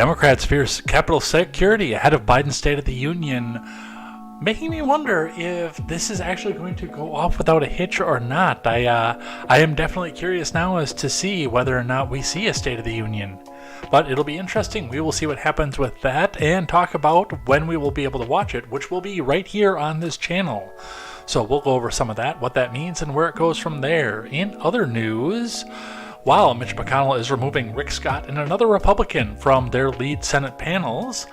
Democrats fear Capitol security ahead of Biden's State of the Union, making me wonder if this is actually going to go off without a hitch or not. I am definitely curious now as to see whether or not we see a State of the Union. But it'll be interesting. We will see what happens with that and talk about when we will be able to watch it, which will be right here on this channel. So we'll go over some of that, what that means, and where it goes from there. In other news, while Mitch McConnell is removing Rick Scott and another Republican from their lead Senate panels,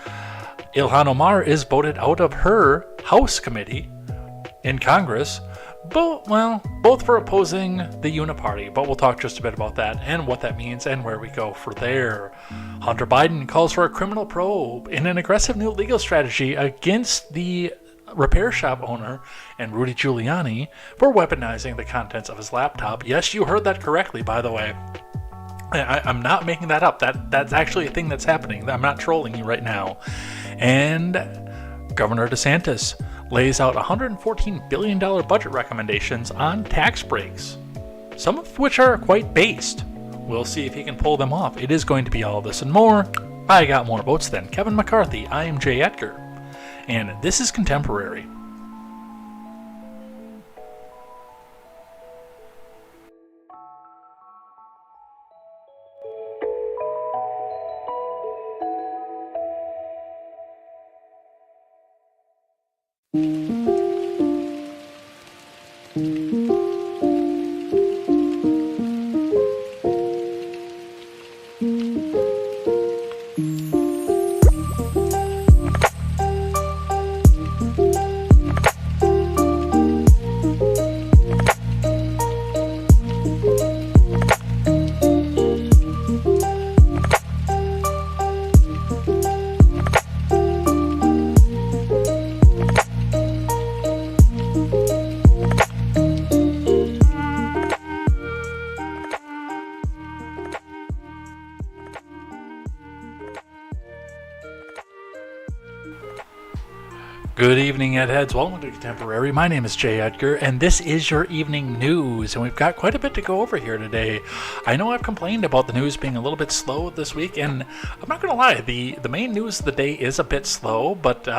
Ilhan Omar is voted out of her House committee in Congress, both for opposing the Uniparty, but we'll talk just a bit about that and what that means and where we go for there. Hunter Biden calls for a criminal probe in an aggressive new legal strategy against the repair shop owner and Rudy Giuliani for weaponizing the contents of his laptop. Yes, you heard that correctly, by the way. I'm not making that up. That's actually a thing that's happening. I'm not trolling you right now. And Governor DeSantis lays out $114 billion budget recommendations on tax breaks, some of which are quite based. We'll see if he can pull them off. It is going to be all this and more. I got more votes than Kevin McCarthy. I am Jay Edgar, and this is Contemporary. Good evening, Edheads. Welcome to Contemporary. My name is Jay Edgar, and this is your evening news, and we've got quite a bit to go over here today. I know I've complained about the news being a little bit slow this week, and I'm not going to lie, the main news of the day is a bit slow, but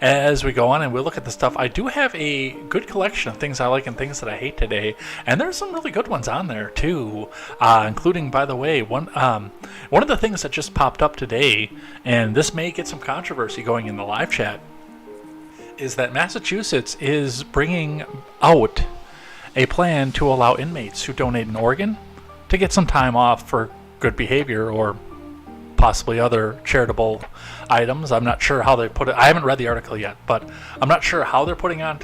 as we go on and we look at the stuff, I do have a good collection of things I like and things that I hate today, and there's some really good ones on there, too, including, by the way, one of the things that just popped up today, and this may get some controversy going in the live chat, is that Massachusetts is bringing out a plan to allow inmates who donate an organ to get some time off for good behavior or possibly other charitable items. I'm not sure how they put it. I haven't read the article yet, but I'm not sure how they're putting on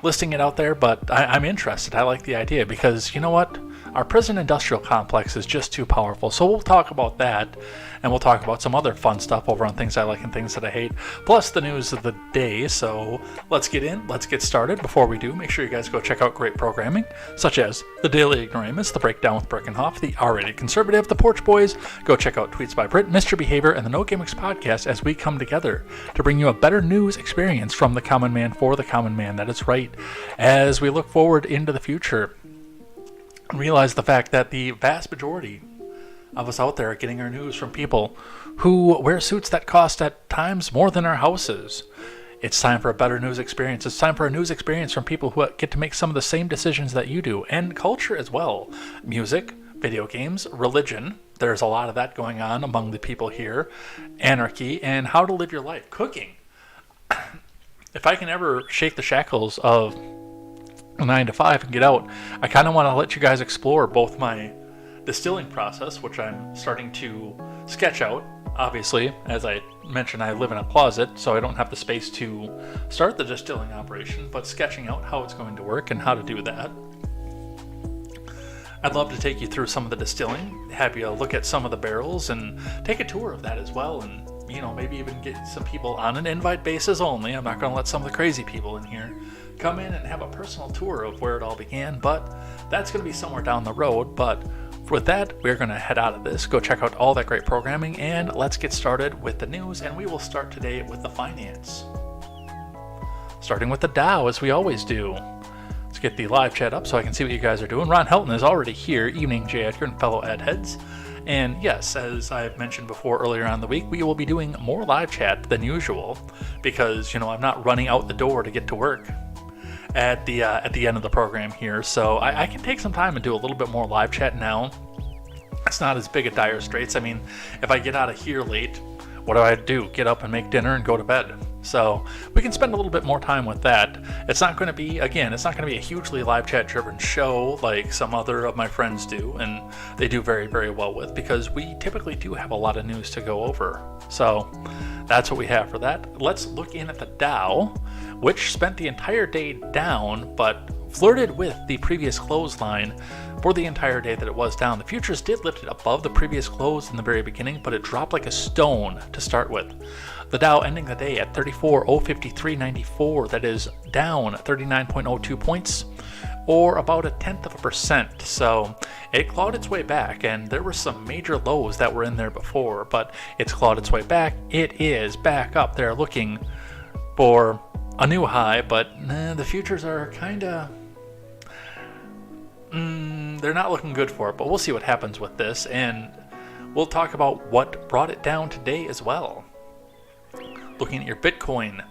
listing it out there, but I'm interested. I like the idea because, you know what? Our prison industrial complex is just too powerful. So we'll talk about that, and we'll talk about some other fun stuff over on things I like and things that I hate, plus the news of the day. So let's get started. Before we do, make sure you guys go check out great programming, such as The Daily Ignoramus, The Breakdown with Birkenhoff, The R-Rated Conservative, The Porch Boys. Go check out Tweets by Brit, Mr. Behavior, and the No Gimmicks podcast as we come together to bring you a better news experience from the common man for the common man. That is right. As we look forward into the future, realize the fact that the vast majority of us out there are getting our news from people who wear suits that cost at times more than our houses. It's time for a better news experience. It's time for a news experience from people who get to make some of the same decisions that you do, and culture as well. Music, video games, religion. There's a lot of that going on among the people here. Anarchy, and how to live your life. Cooking. If I can ever shake the shackles of 9 to 5 and get out, I kind of want to let you guys explore both my distilling process, which I'm starting to sketch out. Obviously, as I mentioned, I live in a closet, so I don't have the space to start the distilling operation, but sketching out how it's going to work and how to do that. I'd love to take you through some of the distilling, have you look at some of the barrels, and take a tour of that as well, and maybe even get some people on an invite basis only. I'm not going to let some of the crazy people in here come in and have a personal tour of where it all began, but that's going to be somewhere down the road. But with that, we're going to head out of this, go check out all that great programming, and let's get started with the news, and we will start today with the finance. Starting with the Dow, as we always do. Let's get the live chat up so I can see what you guys are doing. Ron Helton is already here. Evening, J. Edgar and fellow Ed Heads. And yes, as I've mentioned before earlier on the week, we will be doing more live chat than usual because, I'm not running out the door to get to work at the end of the program here. So I can take some time and do a little bit more live chat now. It's not as big a dire straits. I mean, if I get out of here late, what do I do? Get up and make dinner and go to bed. So we can spend a little bit more time with that. It's not going to be a hugely live chat driven show like some other of my friends do, and they do very, very well with, because we typically do have a lot of news to go over. So that's what we have for that. Let's look in at the Dow, which spent the entire day down, but flirted with the previous close line for the entire day that it was down. The futures did lift it above the previous close in the very beginning, but it dropped like a stone to start with. The Dow ending the day at 34,053.94. That is down 39.02 points, or about 0.1%. So it clawed its way back, and there were some major lows that were in there before, but it's clawed its way back. It is back up there looking for a new high, but the futures are kind of... they're not looking good for it, but we'll see what happens with this, and we'll talk about what brought it down today as well. Looking at your Bitcoin,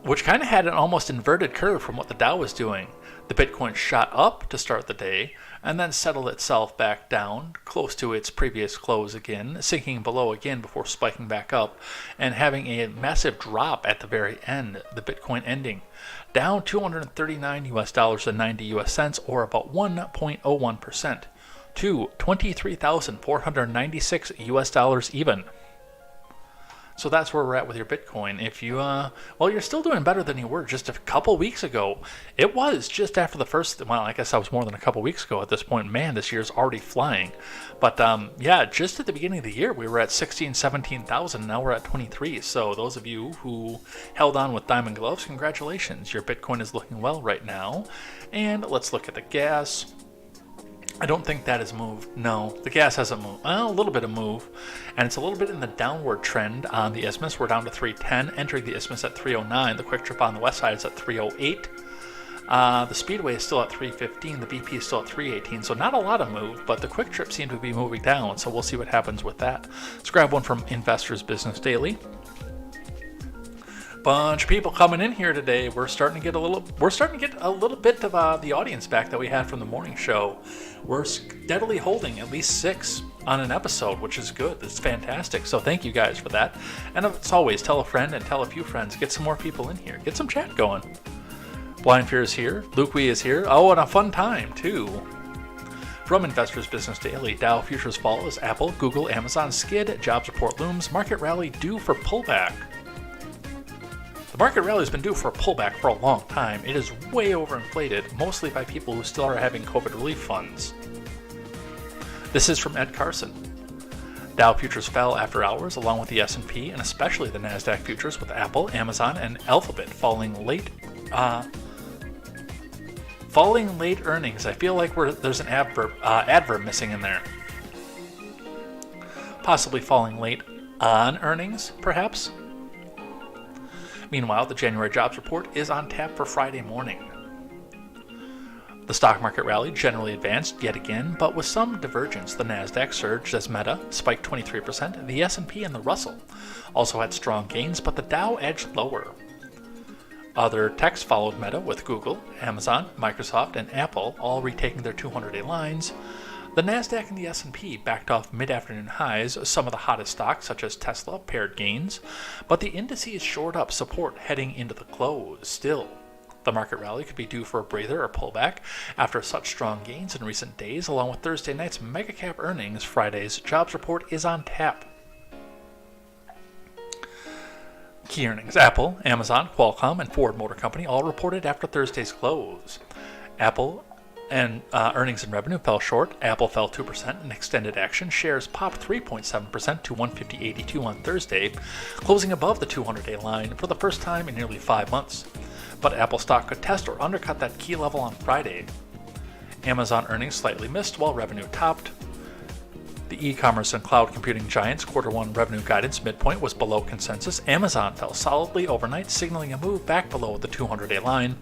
which kind of had an almost inverted curve from what the Dow was doing. The Bitcoin shot up to start the day and then settled itself back down close to its previous close again, sinking below again before spiking back up and having a massive drop at the very end. The Bitcoin ending down $239.90 or about 1.01% to $23,496 even. So that's where we're at with your Bitcoin. If you, you're still doing better than you were just a couple weeks ago. It was just after the first, I guess that was more than a couple weeks ago at this point. Man, this year's already flying. But just at the beginning of the year, we were at 17,000. Now we're at 23. So those of you who held on with diamond gloves, congratulations. Your Bitcoin is looking well right now. And let's look at the gas. I don't think that has moved. No, the gas hasn't moved. Well, a little bit of move, and it's a little bit in the downward trend on the isthmus. We're down to 310, entering the isthmus at 309. The quick trip on the west side is at 308. The speedway is still at 315. The BP is still at 318. So not a lot of move, but the quick trip seemed to be moving down. So we'll see what happens with that. Let's grab one from Investors Business Daily. Bunch of people coming in here today. We're starting to get a little bit of the audience back that we had from the morning show. We're steadily holding at least 6 on an episode, which is good. It's fantastic. So thank you guys for that. And as always, tell a friend and tell a few friends. Get some more people in here. Get some chat going. Blind Fear is here. Luke Wee is here. Oh, and a fun time too. From Investors Business Daily, Dow futures fall as Apple, Google, Amazon skid. Jobs report looms. Market rally due for pullback. The market rally has been due for a pullback for a long time. It is way overinflated, mostly by people who still are having COVID relief funds. This is from Ed Carson. Dow futures fell after hours, along with the S&P, and especially the NASDAQ futures, with Apple, Amazon, and Alphabet falling late earnings. I feel like there's an adverb missing in there. Possibly falling late on earnings, perhaps? Meanwhile, the January jobs report is on tap for Friday morning. The stock market rally generally advanced yet again, but with some divergence. The Nasdaq surged as Meta spiked 23%. The S&P and the Russell also had strong gains, but the Dow edged lower. Other techs followed Meta, with Google, Amazon, Microsoft, and Apple all retaking their 200-day lines. The Nasdaq and the S&P backed off mid-afternoon highs. Some of the hottest stocks, such as Tesla, paired gains, but the indices shored up support heading into the close. Still, the market rally could be due for a breather or pullback after such strong gains in recent days, along with Thursday night's mega-cap earnings. Friday's jobs report is on tap. Key earnings: Apple, Amazon, Qualcomm, and Ford Motor Company all reported after Thursday's close. Apple and earnings and revenue fell short. Apple fell 2% in extended action. Shares popped 3.7% to 150.82 on Thursday, closing above the 200-day line for the first time in nearly 5 months. But Apple stock could test or undercut that key level on Friday. Amazon earnings slightly missed while revenue topped. The e-commerce and cloud computing giant's Q1 revenue guidance midpoint was below consensus. Amazon fell solidly overnight, signaling a move back below the 200-day line.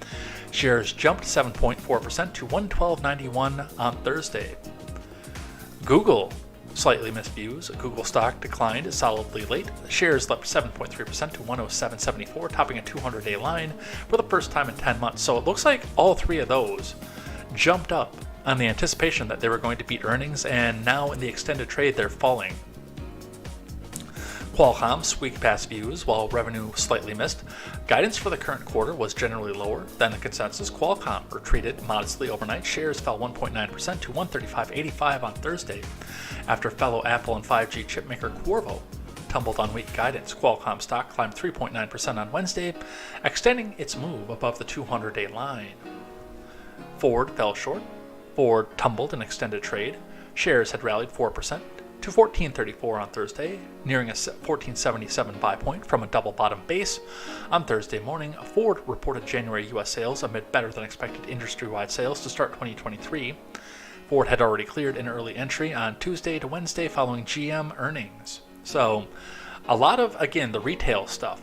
Shares jumped 7.4% to 112.91 on Thursday. Google slightly missed views. Google stock declined solidly late. Shares leapt 7.3% to 107.74, topping a 200-day line for the first time in 10 months. So it looks like all three of those jumped up on the anticipation that they were going to beat earnings, and now in the extended trade they're falling. Qualcomm squeaked past views while revenue slightly missed. Guidance for the current quarter was generally lower than the consensus. Qualcomm retreated modestly overnight. Shares fell 1.9% to 135.85 on Thursday after fellow Apple and 5G chipmaker Qorvo tumbled on weak guidance. Qualcomm stock climbed 3.9% on Wednesday, extending its move above the 200-day line. Ford fell short. Ford tumbled in extended trade. Shares had rallied 4% to 1434 on Thursday, nearing a 1477 buy point from a double bottom base. On Thursday morning, Ford reported January U.S. sales amid better than expected industry-wide sales to start 2023. Ford had already cleared an early entry on Tuesday to Wednesday following GM earnings. So, a lot of, again, the retail stuff.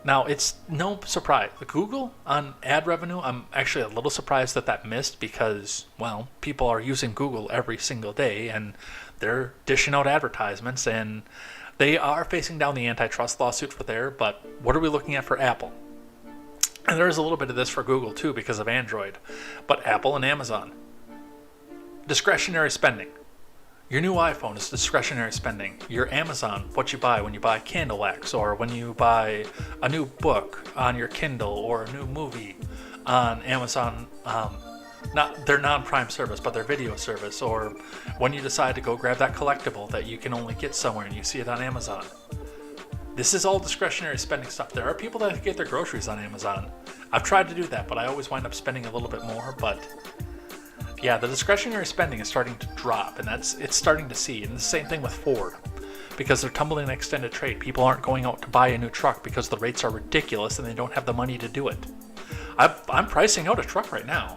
Now, it's no surprise. Google on ad revenue, I'm actually a little surprised that missed because, well, people are using Google every single day and they're dishing out advertisements, and they are facing down the antitrust lawsuit for there, but what are we looking at for Apple? And there is a little bit of this for Google too because of Android, but Apple and Amazon. Discretionary spending. Your new iPhone is discretionary spending. Your Amazon, what you buy when you buy Candle X, or when you buy a new book on your Kindle, or a new movie on Amazon, not their non-Prime service, but their video service, or when you decide to go grab that collectible that you can only get somewhere and you see it on Amazon. This is all discretionary spending stuff. There are people that get their groceries on Amazon. I've tried to do that, but I always wind up spending a little bit more, but yeah, the discretionary spending is starting to drop, and it's starting to see. And the same thing with Ford, because they're tumbling in extended trade. People aren't going out to buy a new truck because the rates are ridiculous and they don't have the money to do it. I'm pricing out a truck right now,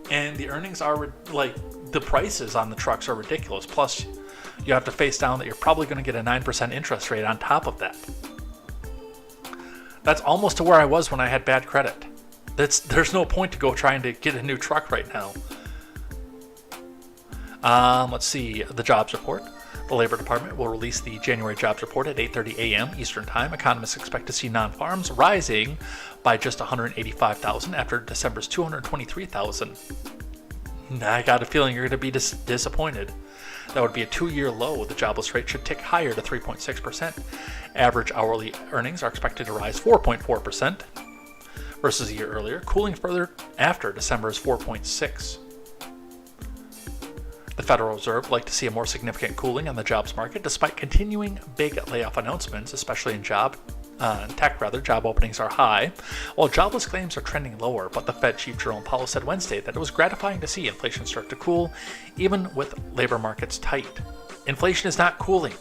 and the earnings are the prices on the trucks are ridiculous. Plus, you have to face down that you're probably going to get a 9% interest rate on top of that. That's almost to where I was when I had bad credit. There's no point to go trying to get a new truck right now. Let's see, the jobs report. The Labor Department will release the January jobs report at 8:30 a.m. Eastern Time. Economists expect to see non-farms rising by just 185,000 after December's 223,000. I got a feeling you're going to be disappointed. That would be a 2-year low. The jobless rate should tick higher to 3.6%. Average hourly earnings are expected to rise 4.4%. versus a year earlier, cooling further after December's 4.6. The Federal Reserve would like to see a more significant cooling on the jobs market despite continuing big layoff announcements, especially in tech. Job openings are high, while jobless claims are trending lower, but the Fed Chief Jerome Powell said Wednesday that it was gratifying to see inflation start to cool, even with labor markets tight. Inflation is not cooling.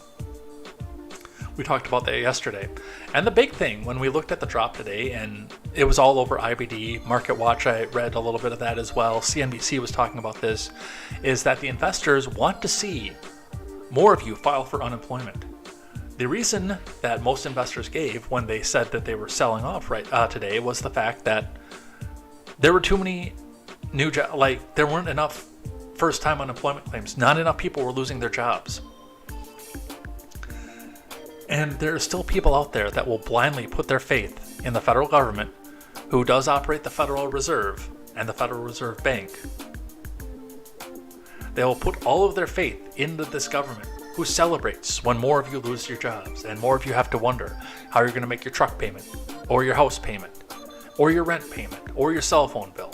We talked about that yesterday. And the big thing, when we looked at the drop today, and it was all over IBD, Market Watch, I read a little bit of that as well, CNBC was talking about this, is that the investors want to see more of you file for unemployment. The reason that most investors gave when they said that they were selling off today was the fact that there were too many new jobs, there weren't enough first-time unemployment claims. Not enough people were losing their jobs. And there are still people out there that will blindly put their faith in the federal government, who does operate the Federal Reserve and the Federal Reserve Bank. They will put all of their faith into this government, who celebrates when more of you lose your jobs and more of you have to wonder how you're going to make your truck payment, or your house payment, or your rent payment, or your cell phone bill.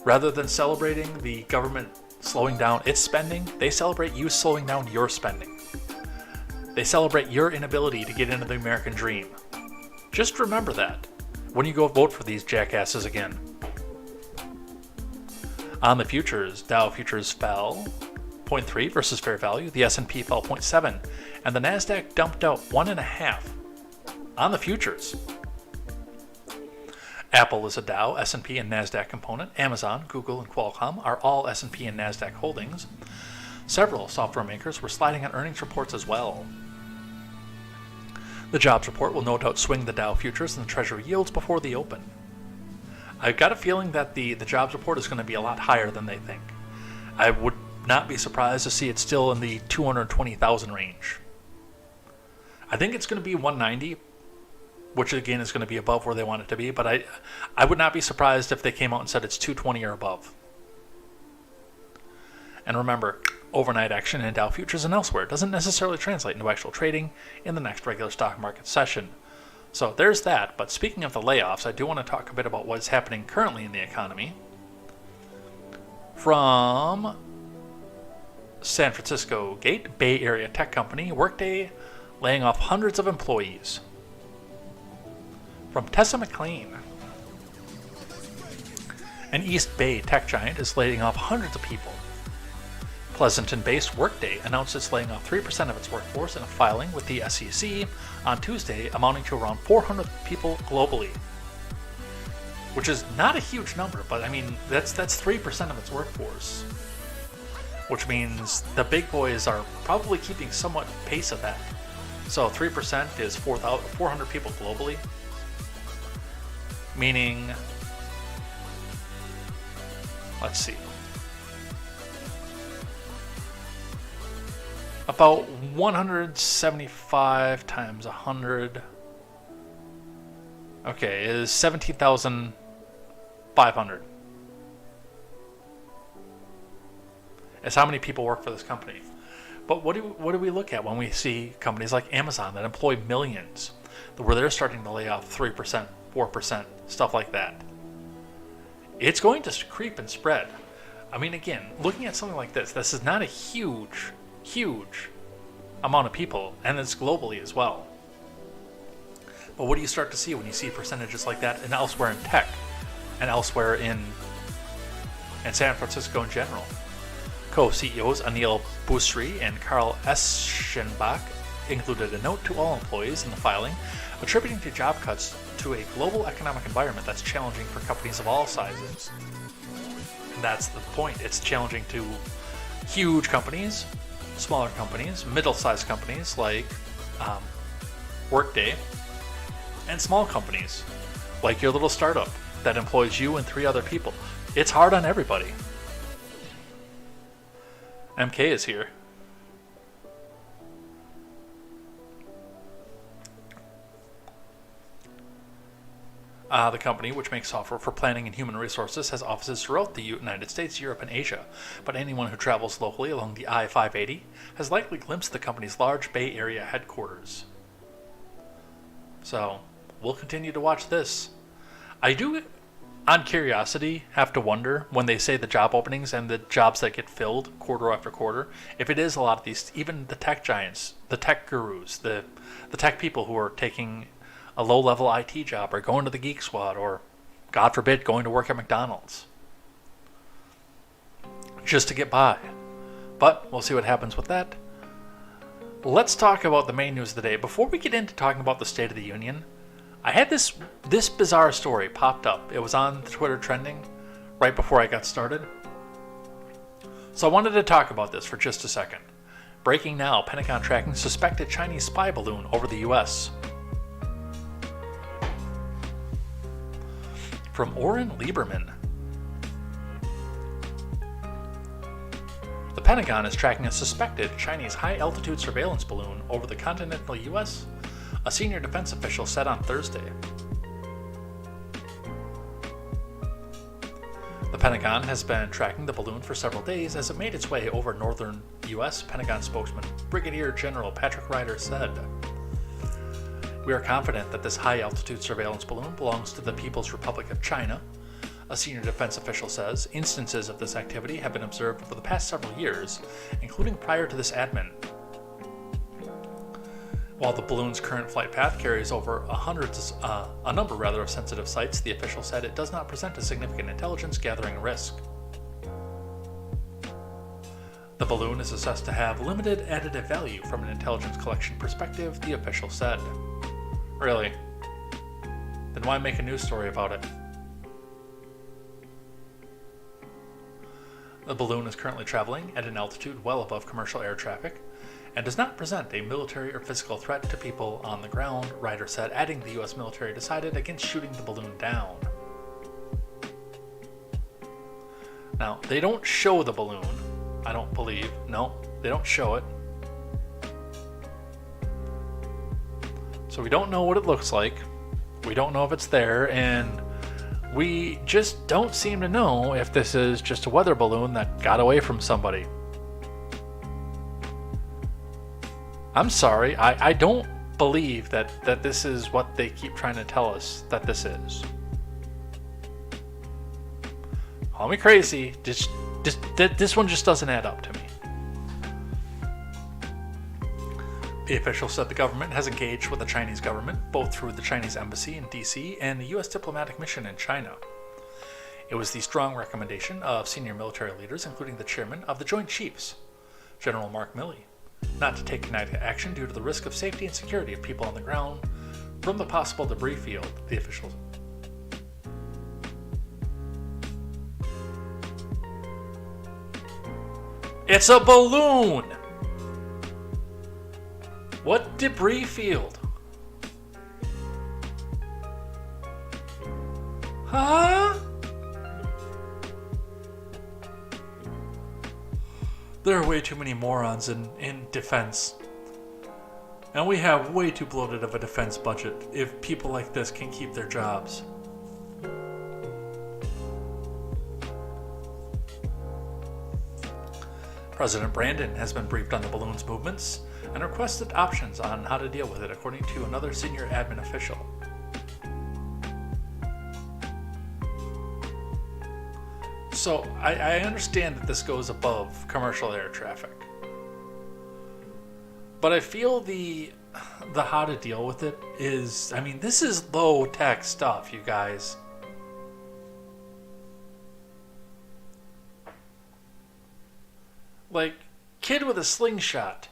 Rather than celebrating the government slowing down its spending, they celebrate you slowing down your spending. They celebrate your inability to get into the American dream. Just remember that when you go vote for these jackasses again. On the futures, Dow futures fell 0.3 versus fair value. The S&P fell 0.7, and the Nasdaq dumped out 1.5 on the futures. Apple is a Dow, S&P, and Nasdaq component. Amazon, Google, and Qualcomm are all S&P and Nasdaq holdings. Several software makers were sliding on earnings reports as well. The jobs report will no doubt swing the Dow futures and the Treasury yields before the open. I've got a feeling that the jobs report is going to be a lot higher than they think. I would not be surprised to see it still in the 220,000 range. I think it's going to be 190, which again is going to be above where they want it to be, but I would not be surprised if they came out and said it's 220 or above. And remember, overnight action in Dow futures and elsewhere doesn't necessarily translate into actual trading in the next regular stock market session. So there's that, but speaking of the layoffs, I do want to talk a bit about what is happening currently in the economy. From San Francisco Gate, Bay Area tech company Workday laying off hundreds of employees. From Tessa McLean, an East Bay tech giant is laying off hundreds of people. Pleasanton-based Workday announced it's laying off 3% of its workforce in a filing with the SEC on Tuesday, amounting to around 400 people globally. Which is not a huge number, but I mean, that's 3% of its workforce. Which means the big boys are probably keeping somewhat pace of that. So 3% is 400 people globally. Meaning, let's see, about 175 times 100, okay, is 17,500. Is how many people work for this company. But what do we look at when we see companies like Amazon that employ millions, where they're starting to lay off 3%, 4%, stuff like that? It's going to creep and spread. I mean, again, looking at something like this is not a huge amount of people, and it's globally as well. But what do you start to see when you see percentages like that and elsewhere in tech, and elsewhere in San Francisco in general? Co-CEOs Anil Busri and Carl Eschenbach included a note to all employees in the filing, attributing to job cuts to a global economic environment that's challenging for companies of all sizes. And that's the point. It's challenging to huge companies, smaller companies, middle-sized companies like Workday, and small companies like your little startup that employs you and 3 other people. It's hard on everybody. MK is here. The company, which makes software for planning and human resources, has offices throughout the United States, Europe, and Asia. But anyone who travels locally along the I-580 has likely glimpsed the company's large Bay Area headquarters. So, we'll continue to watch this. I do, on curiosity, have to wonder when they say the job openings and the jobs that get filled quarter after quarter, if it is a lot of these, even the tech giants, the tech gurus, the tech people who are taking a low-level IT job or going to the Geek Squad or, God forbid, going to work at McDonald's just to get by. But we'll see what happens with that. Let's talk about the main news of the day. Before we get into talking about the State of the Union, I had this bizarre story popped up. It was on Twitter trending right before I got started. So I wanted to talk about this for just a second. Breaking now, Pentagon tracking suspected Chinese spy balloon over the U.S. From Oren Lieberman. The Pentagon is tracking a suspected Chinese high-altitude surveillance balloon over the continental U.S., a senior defense official said on Thursday. The Pentagon has been tracking the balloon for several days as it made its way over northern U.S., Pentagon spokesman Brigadier General Patrick Ryder said. We are confident that this high-altitude surveillance balloon belongs to the People's Republic of China, a senior defense official says. Instances of this activity have been observed over the past several years, including prior to this admin. While the balloon's current flight path carries over a number of sensitive sites, the official said it does not present a significant intelligence gathering risk. The balloon is assessed to have limited additive value from an intelligence collection perspective, the official said. Really? Then why make a news story about it? The balloon is currently traveling at an altitude well above commercial air traffic and does not present a military or physical threat to people on the ground, Ryder said, adding the U.S. military decided against shooting the balloon down. Now, they don't show the balloon, I don't believe. No, they don't show it. So we don't know what it looks like. We don't know if it's there, and we just don't seem to know if this is just a weather balloon that got away from somebody. I'm sorry, I don't believe that this is what they keep trying to tell us that this is. Call me crazy, this one just doesn't add up to me. The official said the government has engaged with the Chinese government, both through the Chinese embassy in DC and the U.S. diplomatic mission in China. It was the strong recommendation of senior military leaders, including the chairman of the Joint Chiefs, General Mark Milley, not to take kinetic action due to the risk of safety and security of people on the ground from the possible debris field, the officials. It's a balloon! What debris field? Huh? There are way too many morons in defense. And we have way too bloated of a defense budget if people like this can keep their jobs. President Brandon has been briefed on the balloon's movements and requested options on how to deal with it, according to another senior admin official. So I understand that this goes above commercial air traffic, but I feel the how to deal with it is, I mean, this is low tech stuff, you guys. Like, kid with a slingshot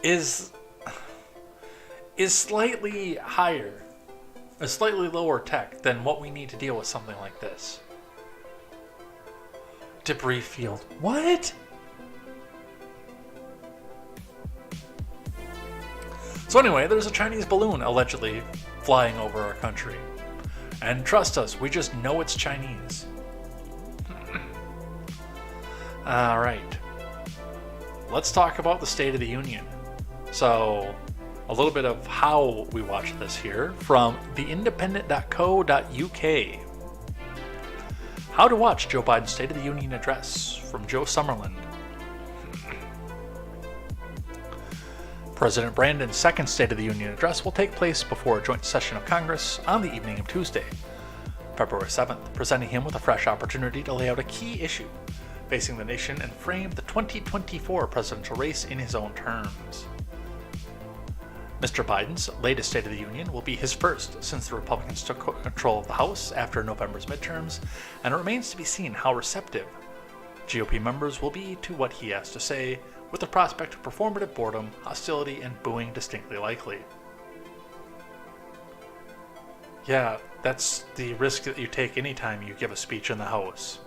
is slightly higher, a slightly lower tech than what we need to deal with something like this. Debris field. What? So anyway, there's a Chinese balloon allegedly flying over our country. And trust us, we just know it's Chinese. Alright. Let's talk about the State of the Union. So, a little bit of how we watch this here from theindependent.co.uk. How to watch Joe Biden's State of the Union address from Joe Summerlin. President Brandon's second State of the Union address will take place before a joint session of Congress on the evening of Tuesday, February 7th, presenting him with a fresh opportunity to lay out a key issue facing the nation and frame the 2024 presidential race in his own terms. Mr. Biden's latest State of the Union will be his first since the Republicans took control of the House after November's midterms, and it remains to be seen how receptive GOP members will be to what he has to say, with the prospect of performative boredom, hostility, and booing distinctly likely. Yeah, that's the risk that you take anytime you give a speech in the House.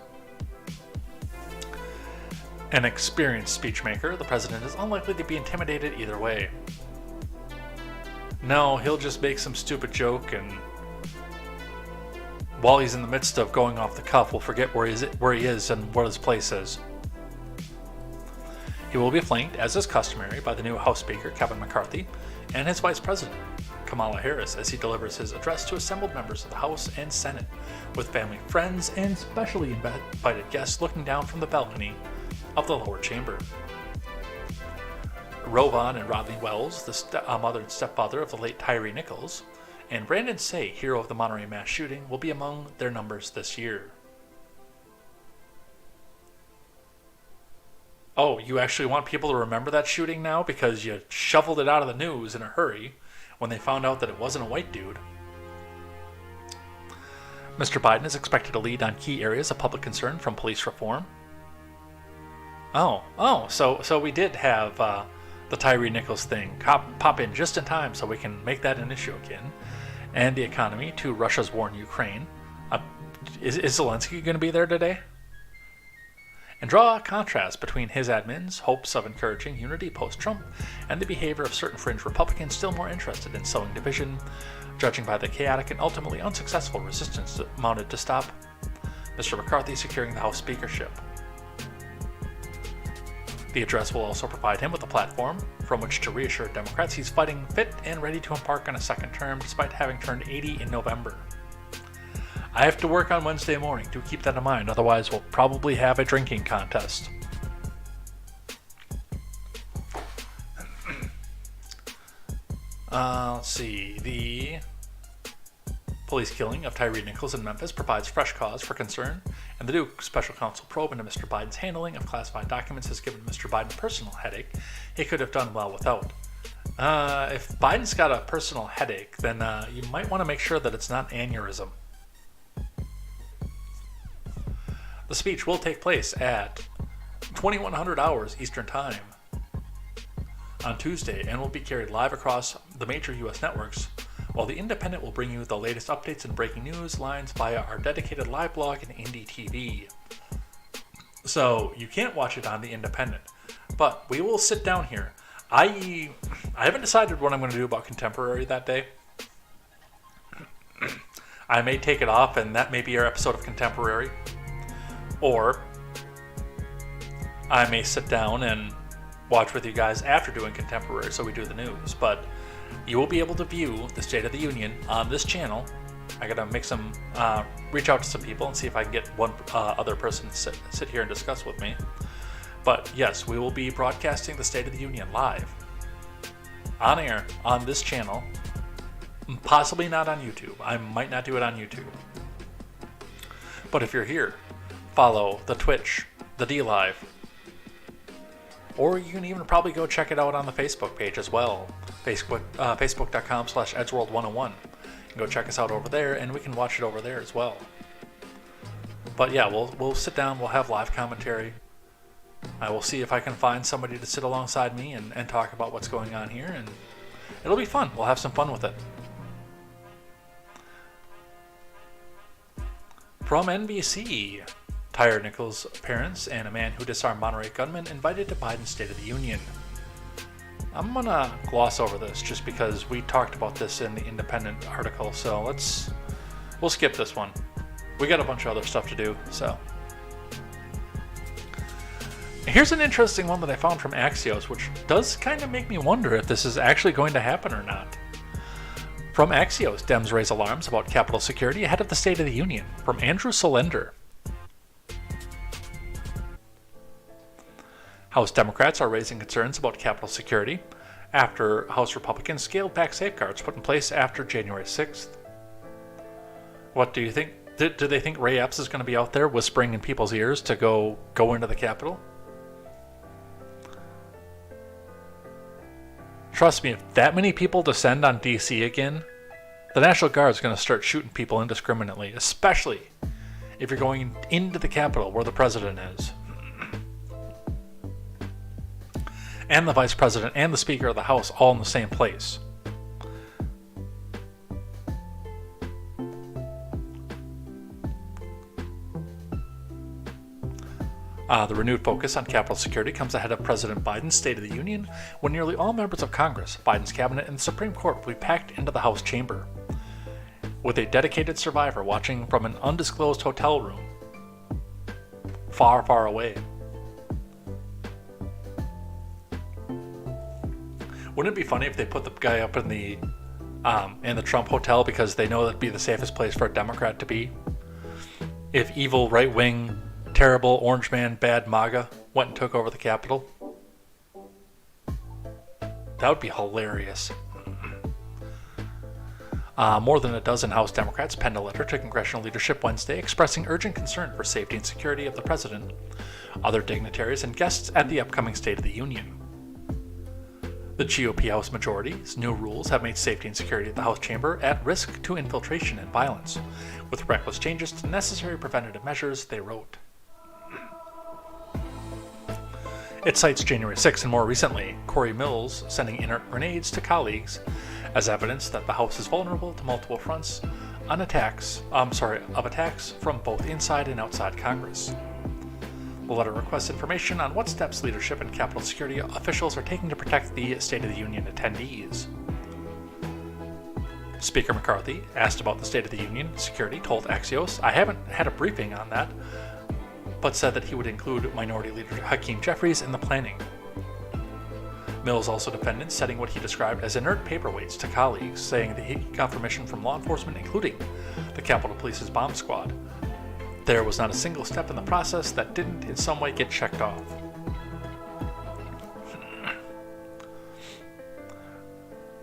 An experienced speechmaker, the president is unlikely to be intimidated either way. No, he'll just make some stupid joke, and while he's in the midst of going off the cuff, we'll forget where he is and what his place is. He will be flanked, as is customary, by the new House Speaker, Kevin McCarthy, and his Vice President, Kamala Harris, as he delivers his address to assembled members of the House and Senate, with family, friends, and specially invited guests looking down from the balcony of the lower chamber. Rovan and Rodney Wells, the mother and stepfather of the late Tyree Nichols, and Brandon Say, hero of the Monterey mass shooting, will be among their numbers this year. Oh, you actually want people to remember that shooting now because you shoveled it out of the news in a hurry when they found out that it wasn't a white dude. Mr. Biden is expected to lead on key areas of public concern, from police reform. So we did have the Tyree Nichols thing pop in just in time so we can make that an issue again. And the economy, to Russia's war in Ukraine. Is Zelensky going to be there today? and draw a contrast between his admin's hopes of encouraging unity post-Trump and the behavior of certain fringe Republicans still more interested in sowing division, judging by the chaotic and ultimately unsuccessful resistance that mounted to stop Mr. McCarthy securing the House speakership. The address will also provide him with a platform from which to reassure Democrats he's fighting fit and ready to embark on a second term despite having turned 80 in November. I have to work on Wednesday morning, do keep that in mind, otherwise we'll probably have a drinking contest. Let's see, the police killing of Tyree Nichols in Memphis provides fresh cause for concern, and the new special counsel probe into Mr. Biden's handling of classified documents has given Mr. Biden a personal headache he could have done well without. If Biden's got a personal headache, then you might want to make sure that it's not aneurysm. The speech will take place at 2100 hours Eastern Time on Tuesday and will be carried live across the major U.S. networks, while The Independent will bring you the latest updates and breaking news lines via our dedicated live blog and Indie TV. So you can't watch it on The Independent, but we will sit down here. I haven't decided what I'm going to do about Contemporary that day. I may take it off and that may be our episode of Contemporary. Or I may sit down and watch with you guys after doing Contemporary so we do the news. But you will be able to view the State of the Union on this channel. I gotta make some, reach out to some people and see if I can get one other person to sit here and discuss with me. But yes, we will be broadcasting the State of the Union live, on air, on this channel. Possibly not on YouTube. I might not do it on YouTube. But if you're here, follow the Twitch, the DLive, or you can even probably go check it out on the Facebook page as well. Facebook.com/EdgeWorld101. You can go check us out over there, and we can watch it over there as well. But yeah, we'll sit down, we'll have live commentary. I will see if I can find somebody to sit alongside me and talk about what's going on here, and it'll be fun. We'll have some fun with it. From NBC, Tyre Nichols' parents and a man who disarmed Monterey gunman invited to Biden's State of the Union. I'm gonna gloss over this just because we talked about this in the Independent article, so we'll skip this one. We got a bunch of other stuff to do, so. Here's an interesting one that I found from Axios, which does kind of make me wonder if this is actually going to happen or not. From Axios, Dems raise alarms about Capitol security ahead of the State of the Union, from Andrew Solender. House Democrats are raising concerns about Capitol security after House Republicans scaled back safeguards put in place after January 6th. What do you think? Do they think Ray Epps is going to be out there whispering in people's ears to go into the Capitol? Trust me, if that many people descend on DC again, the National Guard is going to start shooting people indiscriminately, especially if you're going into the Capitol where the president is. And the Vice President and the Speaker of the House all in the same place. The renewed focus on Capitol security comes ahead of President Biden's State of the Union, when nearly all members of Congress, Biden's cabinet, and the Supreme Court will be packed into the House chamber, with a dedicated survivor watching from an undisclosed hotel room far, far away. Wouldn't it be funny if they put the guy up in the Trump hotel because they know that'd be the safest place for a Democrat to be? If evil, right-wing, terrible, orange man, bad MAGA went and took over the Capitol? That would be hilarious. More than a dozen House Democrats penned a letter to congressional leadership Wednesday expressing urgent concern for safety and security of the president, other dignitaries, and guests at the upcoming State of the Union. The GOP House majority's new rules have made safety and security at the House chamber at risk to infiltration and violence, with reckless changes to necessary preventative measures, they wrote. It cites January 6th and more recently, Corey Mills sending inert grenades to colleagues as evidence that the House is vulnerable to multiple fronts of attacks from both inside and outside Congress. The letter requests information on what steps leadership and Capitol security officials are taking to protect the State of the Union attendees. Speaker McCarthy, asked about the State of the Union security, told Axios, "I haven't had a briefing on that," but said that he would include Minority Leader Hakeem Jeffries in the planning. Mills also defended setting what he described as inert paperweights to colleagues, saying that he got permission from law enforcement, including the Capitol Police's bomb squad. There was not a single step in the process that didn't in some way get checked off.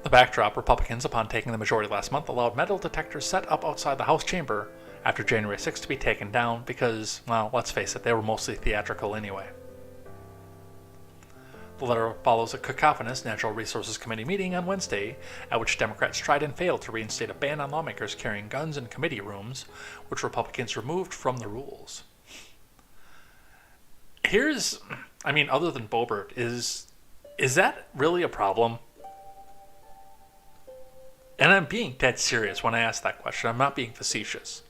The backdrop: Republicans, upon taking the majority last month, allowed metal detectors set up outside the House chamber after January 6th to be taken down because, well, let's face it, they were mostly theatrical anyway. The letter follows a cacophonous Natural Resources Committee meeting on Wednesday, at which Democrats tried and failed to reinstate a ban on lawmakers carrying guns in committee rooms, which Republicans removed from the rules. Other than Boebert, is that really a problem? And I'm being dead serious when I ask that question. I'm not being facetious.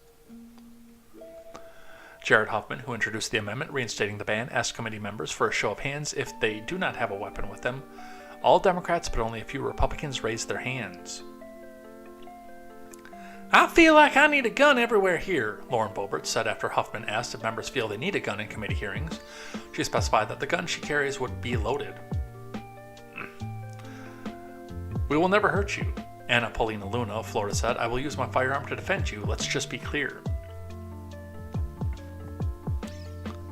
Jared Huffman, who introduced the amendment reinstating the ban, asked committee members for a show of hands if they do not have a weapon with them. All Democrats, but only a few Republicans, raised their hands. "I feel like I need a gun everywhere here," Lauren Boebert said after Huffman asked if members feel they need a gun in committee hearings. She specified that the gun she carries would be loaded. "We will never hurt you," Anna Paulina Luna of Florida said. "I will use my firearm to defend you. Let's just be clear."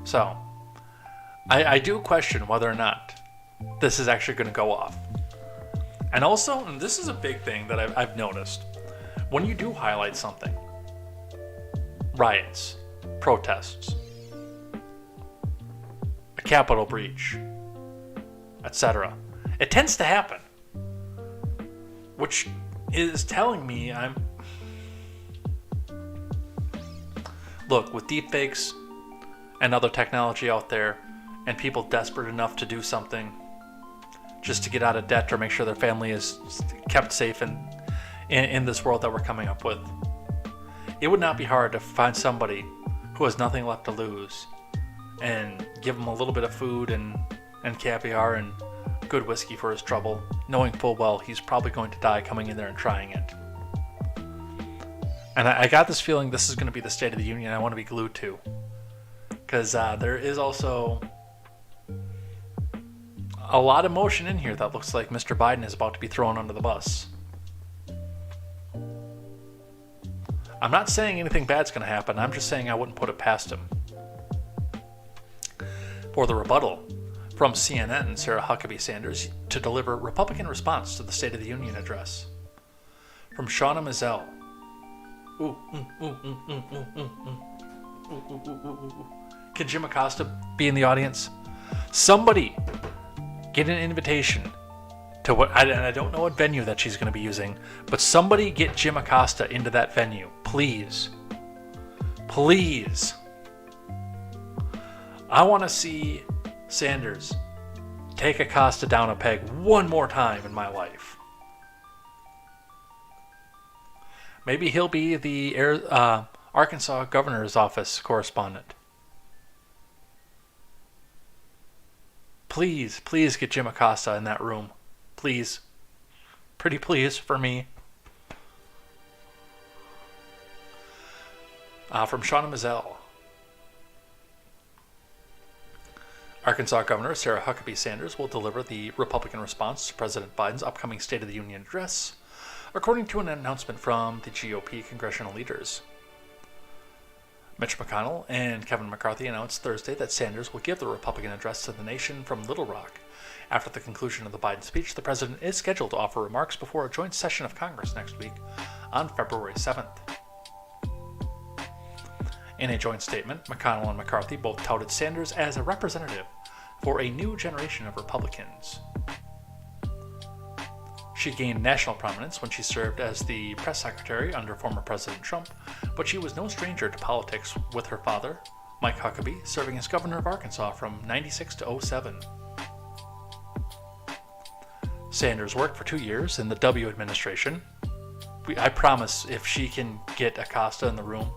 So, I do question whether or not this is actually going to go off. And also, and this is a big thing that I've noticed, when you do highlight something, riots, protests, a Capitol breach, etc., it tends to happen. Which is telling me Look, with deepfakes and other technology out there, and people desperate enough to do something just to get out of debt or make sure their family is kept safe in this world that we're coming up with, it would not be hard to find somebody who has nothing left to lose and give him a little bit of food and caviar and good whiskey for his trouble, knowing full well he's probably going to die coming in there and trying it. And I got this feeling this is going to be the State of the Union I want to be glued to. Because there is also a lot of motion in here that looks like Mr. Biden is about to be thrown under the bus. I'm not saying anything bad's going to happen. I'm just saying I wouldn't put it past him. For the rebuttal, from CNN, Sarah Huckabee Sanders to deliver Republican response to the State of the Union address. From Shauna Mizell. Can Jim Acosta be in the audience? Somebody get an invitation to what, and I don't know what venue that she's going to be using, but somebody get Jim Acosta into that venue, please. Please. I want to see Sanders take Acosta down a peg one more time in my life. Maybe he'll be the Arkansas governor's office correspondent. Please get Jim Acosta in that room. Please. Pretty please for me. From Shauna Mizell. Arkansas Governor Sarah Huckabee Sanders will deliver the Republican response to President Biden's upcoming State of the Union address, according to an announcement from the GOP congressional leaders. Mitch McConnell and Kevin McCarthy announced Thursday that Sanders will give the Republican address to the nation from Little Rock. After the conclusion of the Biden speech, the president is scheduled to offer remarks before a joint session of Congress next week on February 7th. In a joint statement, McConnell and McCarthy both touted Sanders as a representative for a new generation of Republicans. She gained national prominence when she served as the press secretary under former President Trump, but she was no stranger to politics, with her father, Mike Huckabee, serving as governor of Arkansas from 96 to 07. Sanders worked for 2 years in the W administration. I promise if she can get Acosta in the room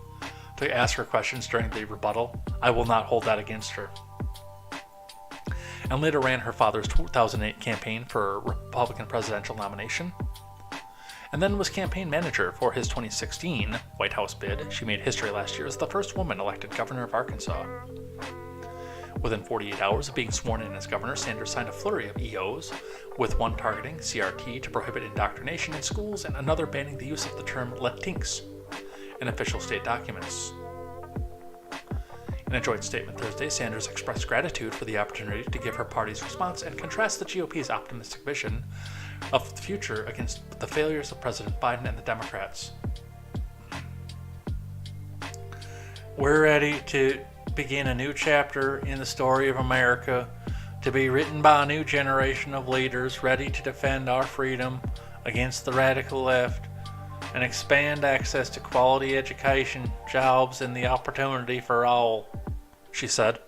to ask her questions during the rebuttal, I will not hold that against her. and later ran her father's 2008 campaign for a Republican presidential nomination, and then was campaign manager for his 2016 White House bid. She made history last year as the first woman elected governor of Arkansas. Within 48 hours of being sworn in as governor, Sanders signed a flurry of EOs, with one targeting CRT to prohibit indoctrination in schools and another banning the use of the term Latinx in official state documents. In a joint statement Thursday, Sanders expressed gratitude for the opportunity to give her party's response and contrast the GOP's optimistic vision of the future against the failures of President Biden and the Democrats. We're ready to begin a new chapter in the story of America, to be written by a new generation of leaders ready to defend our freedom against the radical left and expand access to quality education, jobs, and the opportunity for all, she said.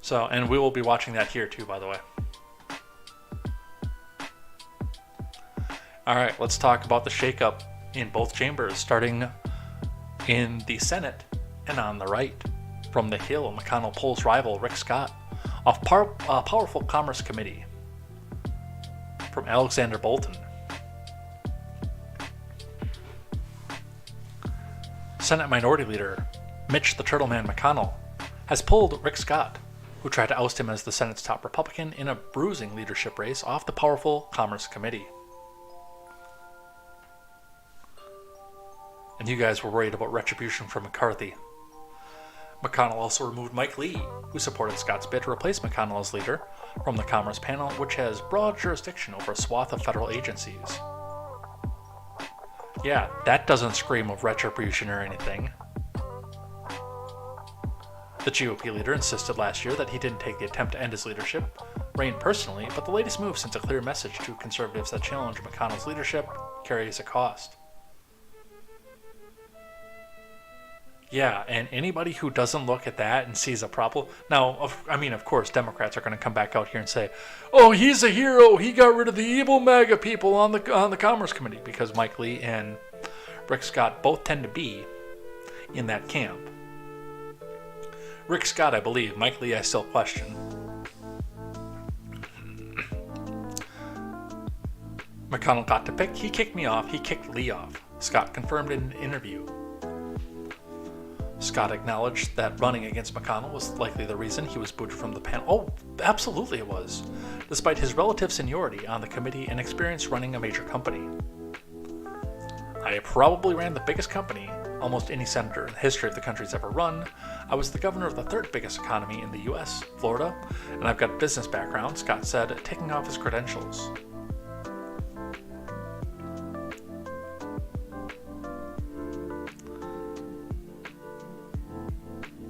So, and we will be watching that here too, by the way. Alright, let's talk about the shakeup in both chambers, starting in the Senate and on the right. From the Hill, McConnell pulls rival Rick Scott off powerful Commerce Committee. From Alexander Bolton. Senate Minority Leader Mitch the Turtleman McConnell has pulled Rick Scott, who tried to oust him as the Senate's top Republican in a bruising leadership race, off the powerful Commerce Committee. And you guys were worried about retribution from McCarthy. McConnell also removed Mike Lee, who supported Scott's bid to replace McConnell as leader, from the Commerce Panel, which has broad jurisdiction over a swath of federal agencies. Yeah, that doesn't scream of retribution or anything. The GOP leader insisted last year that he didn't take the attempt to end his leadership reign personally, but the latest move sends a clear message to conservatives that challenge McConnell's leadership carries a cost. Yeah, and anybody who doesn't look at that and sees a problem... Now, of course, Democrats are going to come back out here and say, oh, he's a hero, he got rid of the evil MAGA people on the Commerce Committee, because Mike Lee and Rick Scott both tend to be in that camp. Rick Scott, I believe. Mike Lee, I still question. McConnell got to pick. He kicked me off. He kicked Lee off. Scott confirmed in an interview. Scott acknowledged that running against McConnell was likely the reason he was booted from the panel. Oh, absolutely it was, despite his relative seniority on the committee and experience running a major company. I probably ran the biggest company almost any senator in the history of the country's ever run. I was the governor of the third biggest economy in the U.S., Florida, and I've got a business background, Scott said, taking off his credentials.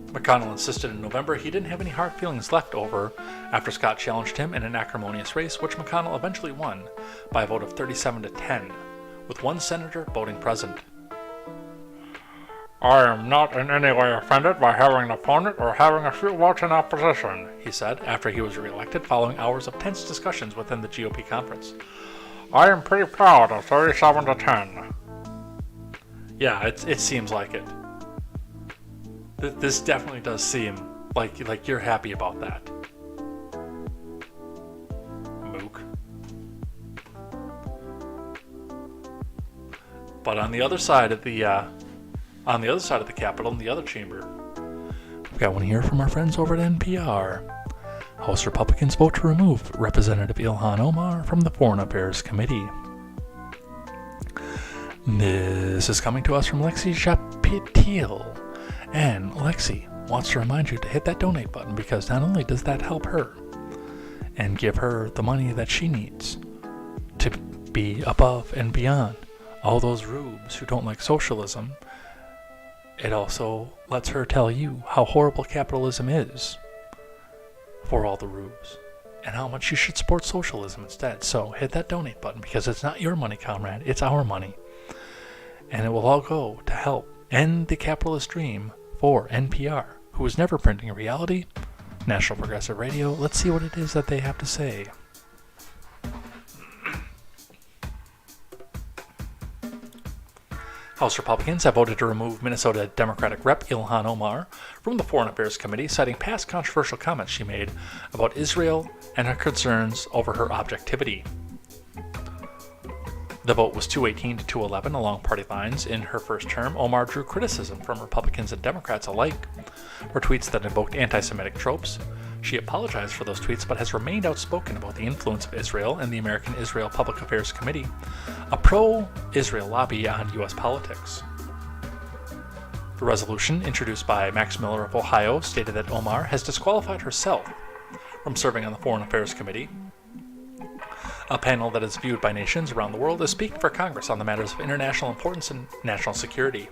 McConnell insisted in November he didn't have any hard feelings left over after Scott challenged him in an acrimonious race, which McConnell eventually won by a vote of 37-10, with one senator voting present. I am not in any way offended by having an opponent or having a few votes in opposition, he said after he was reelected following hours of tense discussions within the GOP conference. I am pretty proud of 37-10. Yeah, it seems like it. This definitely does seem like you're happy about that. Mook. But on the other side of the Capitol, in the other chamber, we've got one here from our friends over at NPR. House Republicans vote to remove Representative Ilhan Omar from the Foreign Affairs Committee. This is coming to us from Lexi Chapitil. And Lexi wants to remind you to hit that donate button, because not only does that help her and give her the money that she needs to be above and beyond all those rubes who don't like socialism, it also lets her tell you how horrible capitalism is for all the rubes and how much you should support socialism instead. So hit that donate button, because it's not your money, comrade, it's our money. And it will all go to help end the capitalist dream for NPR, who is never printing reality, National Progressive Radio. Let's see what it is that they have to say. House Republicans have voted to remove Minnesota Democratic Rep. Ilhan Omar from the Foreign Affairs Committee, citing past controversial comments she made about Israel and her concerns over her objectivity. The vote was 218 to 211 along party lines. In her first term, Omar drew criticism from Republicans and Democrats alike for tweets that invoked anti-Semitic tropes. She apologized for those tweets, but has remained outspoken about the influence of Israel and the American Israel Public Affairs Committee, a pro-Israel lobby on U.S. politics. The resolution, introduced by Max Miller of Ohio, stated that Omar has disqualified herself from serving on the Foreign Affairs Committee, a panel that is viewed by nations around the world as speaking for Congress on the matters of international importance and national security.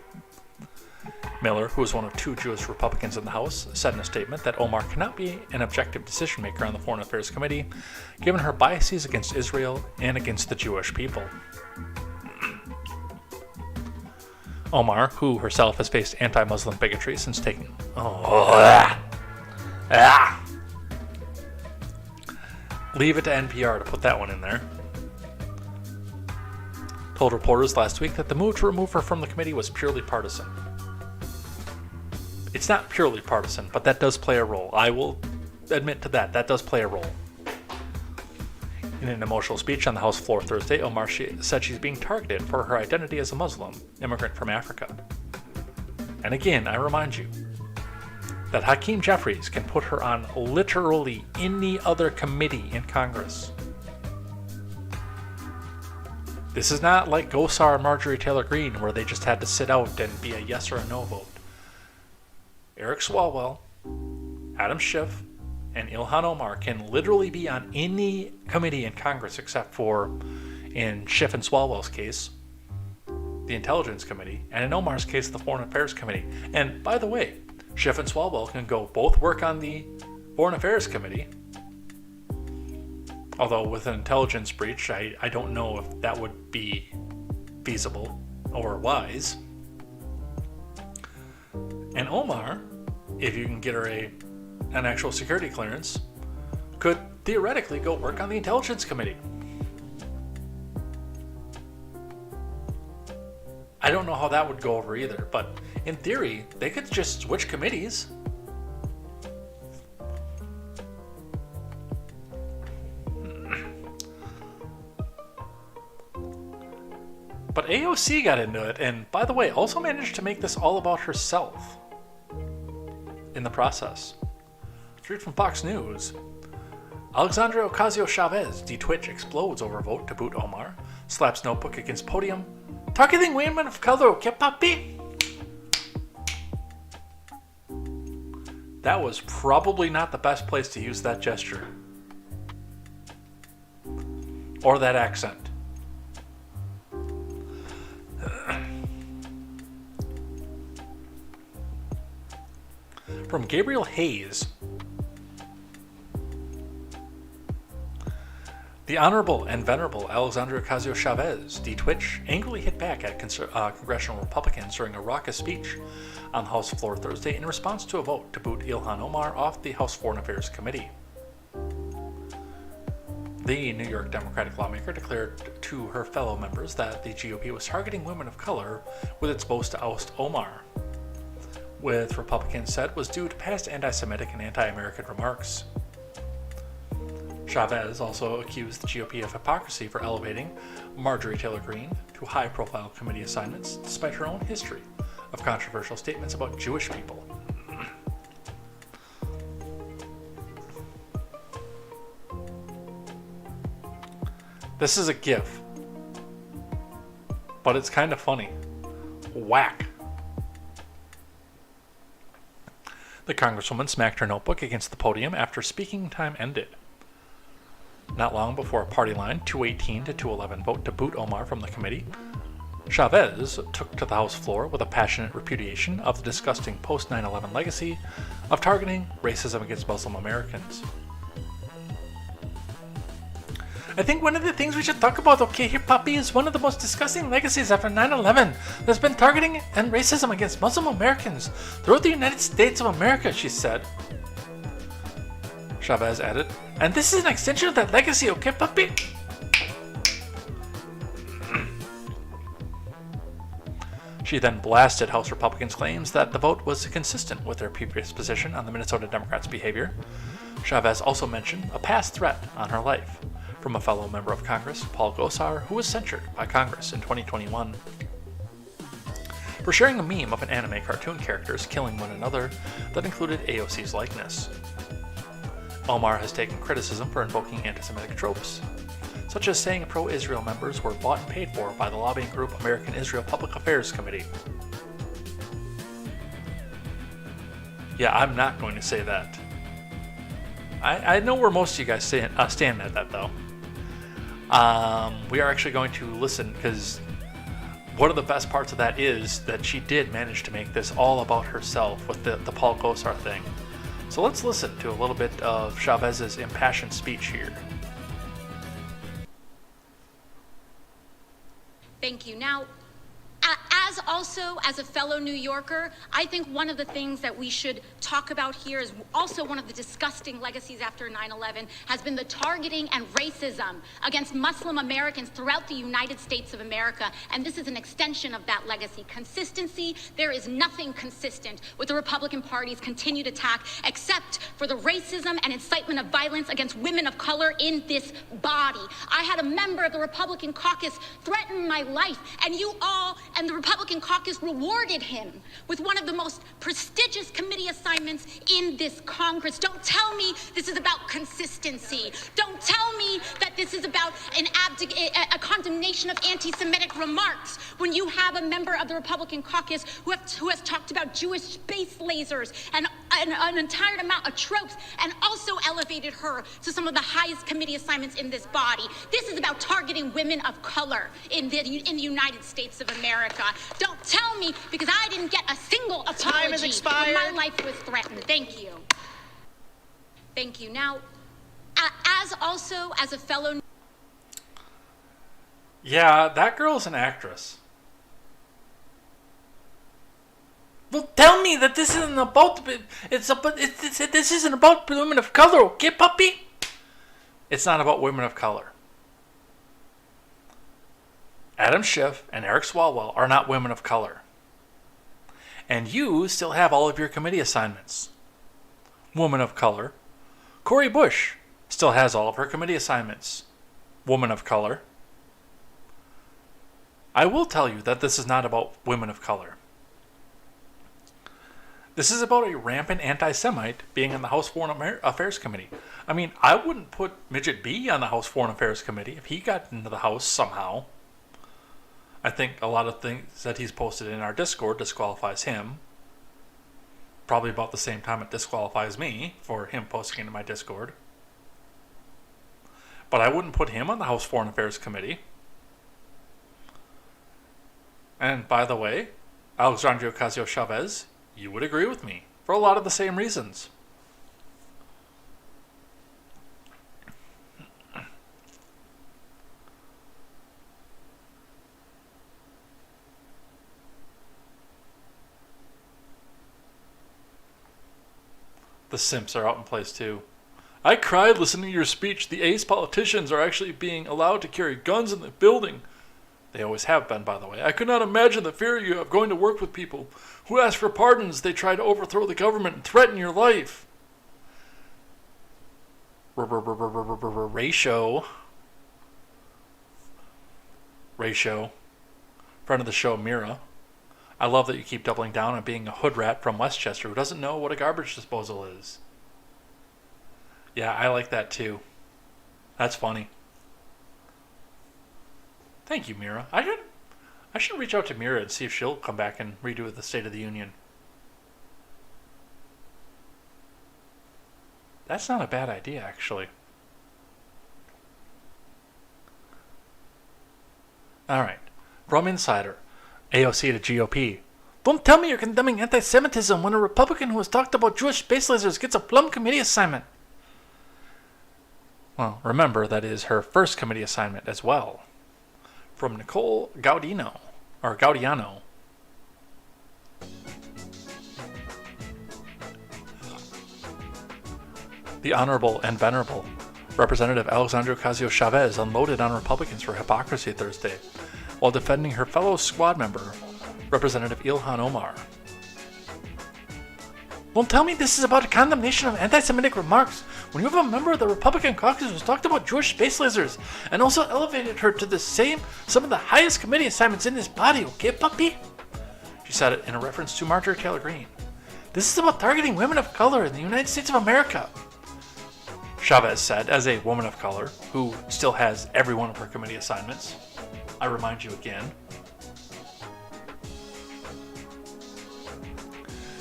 Miller, who is one of two Jewish Republicans in the House, said in a statement that Omar cannot be an objective decision-maker on the Foreign Affairs Committee, given her biases against Israel and against the Jewish people. Omar, who herself has faced anti-Muslim bigotry since taking... Leave it to NPR to put that one in there. Told reporters last week that the move to remove her from the committee was purely partisan. It's not purely partisan, but that does play a role. I will admit to that. That does play a role. In an emotional speech on the House floor Thursday, Omar said she's being targeted for her identity as a Muslim immigrant from Africa. And again, I remind you that Hakeem Jeffries can put her on literally any other committee in Congress. This is not like Gosar and Marjorie Taylor Greene, where they just had to sit out and be a yes or a no vote. Eric Swalwell, Adam Schiff, and Ilhan Omar can literally be on any committee in Congress except for, in Schiff and Swalwell's case, the Intelligence Committee, and in Omar's case, the Foreign Affairs Committee. And by the way, Schiff and Swalwell can go both work on the Foreign Affairs Committee. Although with an intelligence breach, I don't know if that would be feasible or wise. And Omar, if you can get her an actual security clearance, could theoretically go work on the Intelligence Committee. I don't know how that would go over either, but in theory, they could just switch committees. But AOC got into it, and by the way, also managed to make this all about herself in the process. Straight from Fox News, Alexandria Ocasio-Chavez, D-Twitch, explodes over vote to boot Omar, slaps notebook against podium, targeting women of color, okay, papi? That was probably not the best place to use that gesture. Or that accent. From Gabriel Hayes, the Honorable and Venerable Alexandria Ocasio-Chavez, D-Twitch, angrily hit back at congressional Republicans during a raucous speech on the House floor Thursday in response to a vote to boot Ilhan Omar off the House Foreign Affairs Committee. The New York Democratic lawmaker declared to her fellow members that the GOP was targeting women of color with its boast to oust Omar, with Republicans said was due to past anti-Semitic and anti-American remarks. Chavez also accused the GOP of hypocrisy for elevating Marjorie Taylor Greene to high-profile committee assignments despite her own history of controversial statements about Jewish people. This is a GIF, but it's kind of funny. Whack. The Congresswoman smacked her notebook against the podium after speaking time ended. Not long before a party line 218 to 211 vote to boot Omar from the committee, Chavez took to the House floor with a passionate repudiation of the disgusting post-9/11 legacy of targeting racism against Muslim Americans. I think one of the things we should talk about, okay, here, Poppy, is one of the most disgusting legacies after 9/11 that's been targeting and racism against Muslim Americans throughout the United States of America, she said. Chavez added, and this is an extension of that legacy, okay, Poppy? She then blasted House Republicans' claims that the vote was consistent with their previous position on the Minnesota Democrats' behavior. Chavez also mentioned a past threat on her life from a fellow member of Congress, Paul Gosar, who was censured by Congress in 2021 for sharing a meme of an anime cartoon characters killing one another that included AOC's likeness. Omar has taken criticism for invoking anti-Semitic tropes, such as saying pro-Israel members were bought and paid for by the lobbying group American Israel Public Affairs Committee. Yeah, I'm not going to say that. I know where most of you guys stand at that, though. We are actually going to listen, because one of the best parts of that is that she did manage to make this all about herself with the Paul Gosar thing. So let's listen to a little bit of Chavez's impassioned speech here. Thank you. Now, as a fellow New Yorker, I think one of the things that we should talk about here is also one of the disgusting legacies after 9/11 has been the targeting and racism against Muslim Americans throughout the United States of America. And this is an extension of that legacy. Consistency, there is nothing consistent with the Republican Party's continued attack except for the racism and incitement of violence against women of color in this body. I had a member of the Republican caucus threaten my life, and you all and the Republican caucus rewarded him with one of the most prestigious committee assignments in this Congress. Don't tell me this is about consistency. Don't tell me that this is about a condemnation of anti-Semitic remarks when you have a member of the Republican caucus who has talked about Jewish space lasers and an entire amount of tropes, and also elevated her to some of the highest committee assignments in this body. This is about targeting women of color in the United States of America. Don't tell me, because I didn't get a single apology. Time has expired. When my life was threatened. Thank you. Thank you. Now, as a fellow... Yeah, that girl's an actress. Well, tell me that this isn't about... this isn't about women of color, okay, puppy? It's not about women of color. Adam Schiff and Eric Swalwell are not women of color. And you still have all of your committee assignments. Woman of color. Cori Bush still has all of her committee assignments. Woman of color. I will tell you that this is not about women of color. This is about a rampant anti-Semite being in the House Foreign Affairs Committee. I mean, I wouldn't put Midget B on the House Foreign Affairs Committee if he got into the House somehow. I think a lot of things that he's posted in our Discord disqualifies him. Probably about the same time it disqualifies me for him posting into my Discord. But I wouldn't put him on the House Foreign Affairs Committee. And by the way, Alexandria Ocasio-Chavez, you would agree with me for a lot of the same reasons. The simps are out in place too. I cried listening to your speech. The ace politicians are actually being allowed to carry guns in the building. They always have been, by the way. I could not imagine the fear you have going to work with people who ask for pardons. They try to overthrow the government and threaten your life. Ratio. Friend of the show, Mira. I love that you keep doubling down on being a hood rat from Westchester who doesn't know what a garbage disposal is. Yeah, I like that too. That's funny. Thank you, Mira. I should reach out to Mira and see if she'll come back and redo the State of the Union. That's not a bad idea, actually. Alright. From Insider. AOC to GOP. Don't tell me you're condemning anti-Semitism when a Republican who has talked about Jewish space lasers gets a plum committee assignment. Well, remember, that is her first committee assignment as well. From Nicole Gaudiano. The Honorable and Venerable Representative Alexandria Ocasio-Chavez unloaded on Republicans for hypocrisy Thursday, while defending her fellow squad member, Representative Ilhan Omar. Don't tell me this is about a condemnation of anti-Semitic remarks when you have a member of the Republican caucus who's talked about Jewish space lasers and also elevated her to some of the highest committee assignments in this body, okay, puppy? She said it in a reference to Marjorie Taylor Greene. This is about targeting women of color in the United States of America. Chavez said, as a woman of color who still has every one of her committee assignments. I remind you again.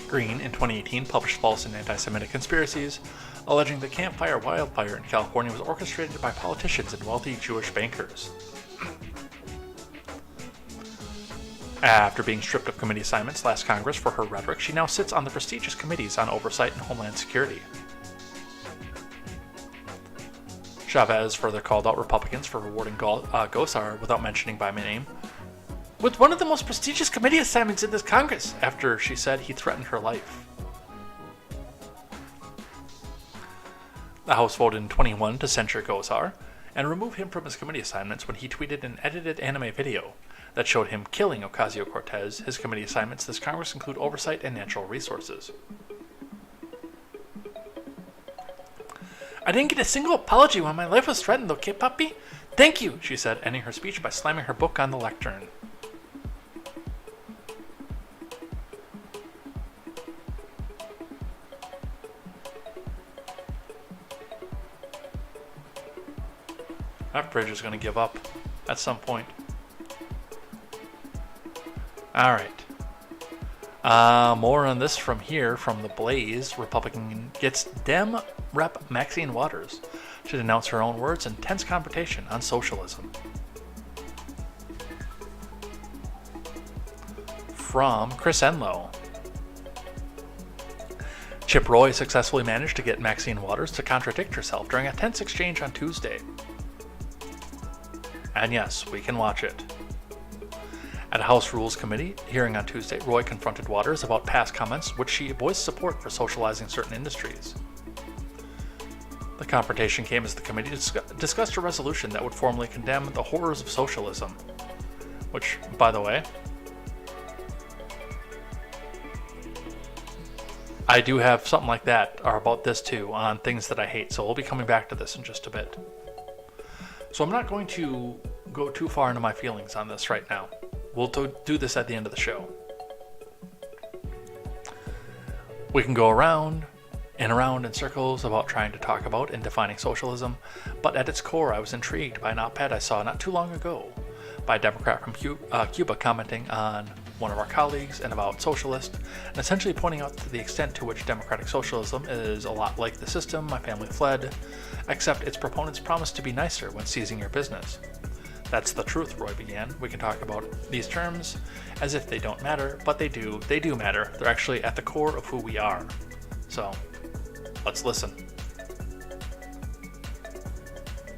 Greene, in 2018, published false and anti-Semitic conspiracies, alleging the Campfire wildfire in California was orchestrated by politicians and wealthy Jewish bankers. After being stripped of committee assignments last Congress for her rhetoric, she now sits on the prestigious committees on oversight and homeland security. Chavez further called out Republicans for rewarding Gosar without mentioning by name, with one of the most prestigious committee assignments in this Congress, after she said he threatened her life. The House voted in 21 to censure Gosar and remove him from his committee assignments when he tweeted an edited anime video that showed him killing Ocasio-Cortez. His committee assignments this Congress include oversight and natural resources. I didn't get a single apology when my life was threatened, okay, puppy? Thank you, she said, ending her speech by slamming her book on the lectern. That bridge is going to give up at some point. Alright. More on this from here, from The Blaze. Republican gets Dem Rep Maxine Waters to denounce her own words in tense confrontation on socialism. From Chris Enlow. Chip Roy successfully managed to get Maxine Waters to contradict herself during a tense exchange on Tuesday. And yes, we can watch it. At a House Rules Committee hearing on Tuesday, Roy confronted Waters about past comments which she voiced support for socializing certain industries. The confrontation came as the committee discussed a resolution that would formally condemn the horrors of socialism, which, by the way, I do have something like that, or about this too, on things that I hate, so we'll be coming back to this in just a bit. So I'm not going to go too far into my feelings on this right now. We'll do this at the end of the show. We can go around and around in circles about trying to talk about and defining socialism, but at its core I was intrigued by an op-ed I saw not too long ago by a Democrat from Cuba commenting on one of our colleagues and about socialist, and essentially pointing out to the extent to which democratic socialism is a lot like the system my family fled, except its proponents promise to be nicer when seizing your business. That's the truth, Roy began. We can talk about these terms as if they don't matter, but they do. They do matter. They're actually at the core of who we are. So, let's listen.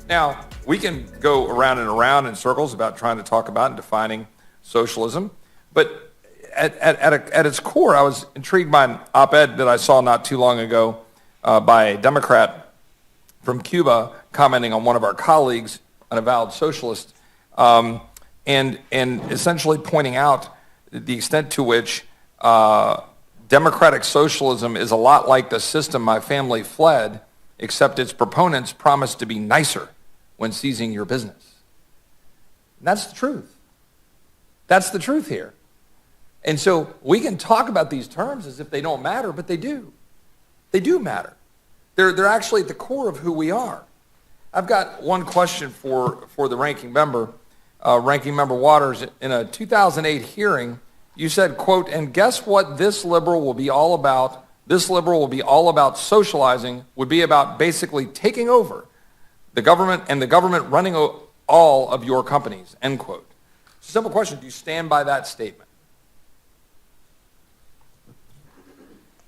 Now, we can go around and around in circles about trying to talk about and defining socialism, but at its core, I was intrigued by an op-ed that I saw not too long ago by a Democrat from Cuba commenting on one of our colleagues, an avowed socialist, and essentially pointing out the extent to which democratic socialism is a lot like the system my family fled, except its proponents promise to be nicer when seizing your business. And that's the truth. That's the truth here. And so we can talk about these terms as if they don't matter, but they do. They do matter. They're actually at the core of who we are. I've got one question for the ranking member, Ranking Member Waters. In a 2008 hearing, you said, quote, "And guess what this liberal will be all about? This liberal will be all about socializing, would be about basically taking over the government and the government running all of your companies," end quote. Simple question, do you stand by that statement?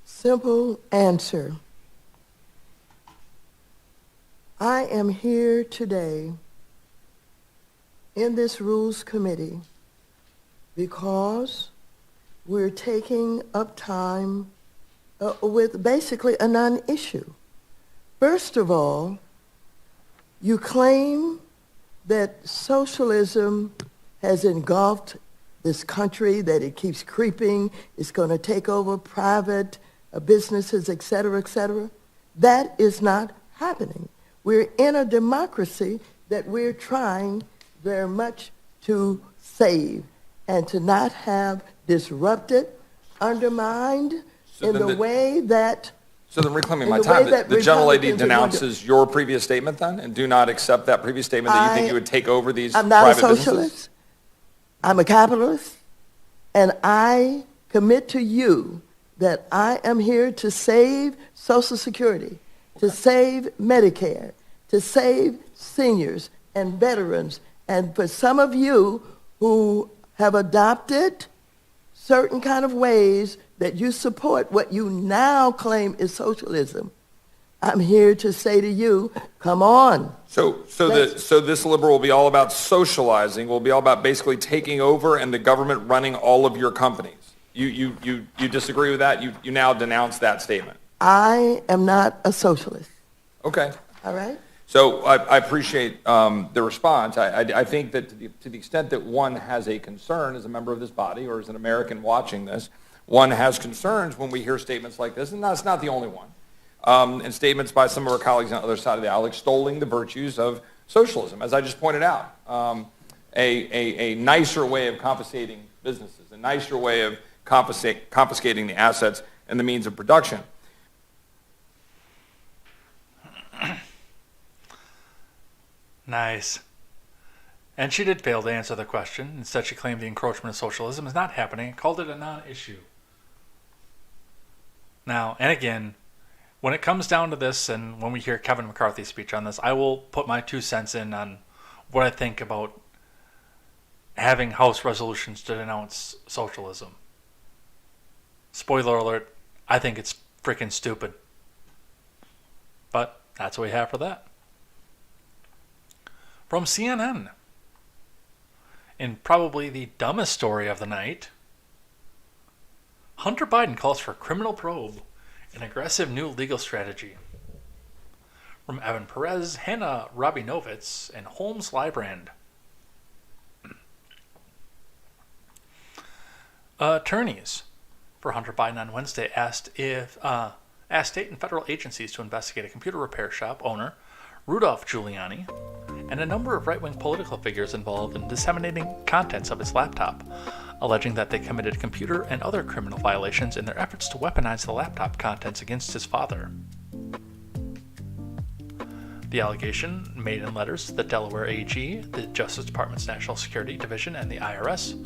Simple answer. I am here today in this Rules Committee because we're taking up time with basically a non-issue. First of all, you claim that socialism has engulfed this country, that it keeps creeping, it's going to take over private businesses, et cetera, et cetera. That is not happening. We're in a democracy that we're trying very much to save and to not have disrupted, undermined So in then the way that... So then, reclaiming In my the time, way that the gentlelady Republicans are going to- denounces your previous statement then, and do not accept that previous statement that you think you would take over these I'm not a private businesses? socialist. I'm a capitalist, and I commit to you that I am here to save Social Security, to save Medicare, to save seniors and veterans, and for some of you who have adopted certain kind of ways that you support what you now claim is socialism, I'm here to say to you, come on. So this liberal will be all about socializing, will be all about basically taking over and the government running all of your companies. You disagree with that? You now denounce that statement? I am not a socialist. Okay. All right? So I appreciate the response. I think that to the extent that one has a concern as a member of this body or as an American watching this, one has concerns when we hear statements like this, and that's not the only one, and statements by some of our colleagues on the other side of the aisle extolling the virtues of socialism. As I just pointed out, a nicer way of confiscating businesses, a nicer way of confiscating the assets and the means of production. Nice. And she did fail to answer the question. Instead, she claimed the encroachment of socialism is not happening and called it a non-issue. Now, and again, when it comes down to this, and when we hear Kevin McCarthy's speech on this, I will put my 2 cents in on what I think about having House resolutions to denounce socialism. Spoiler alert, I think it's freaking stupid. But that's what we have for that. From CNN, in probably the dumbest story of the night, Hunter Biden calls for criminal probe, an aggressive new legal strategy. From Evan Perez, Hannah Rabinovitz, and Holmes Librand. Attorneys for Hunter Biden on Wednesday asked state and federal agencies to investigate a computer repair shop owner, Rudolph Giuliani, and a number of right-wing political figures involved in disseminating contents of his laptop, alleging that they committed computer and other criminal violations in their efforts to weaponize the laptop contents against his father. The allegation, made in letters to the Delaware AG, the Justice Department's National Security Division, and the IRS,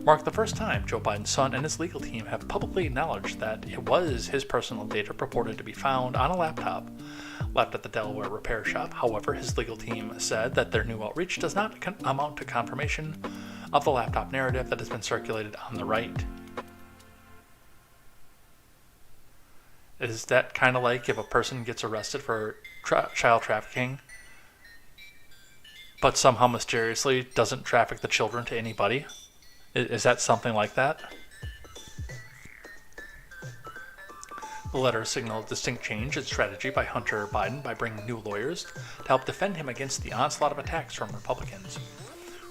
marked the first time Joe Biden's son and his legal team have publicly acknowledged that it was his personal data purported to be found on a laptop left at the Delaware repair shop. However, his legal team said that their new outreach does not amount to confirmation of the laptop narrative that has been circulated on the right. Is that kind of like if a person gets arrested for child trafficking, but somehow mysteriously doesn't traffic the children to anybody? Is that something like that? The letter signaled a distinct change in strategy by Hunter Biden by bringing new lawyers to help defend him against the onslaught of attacks from Republicans,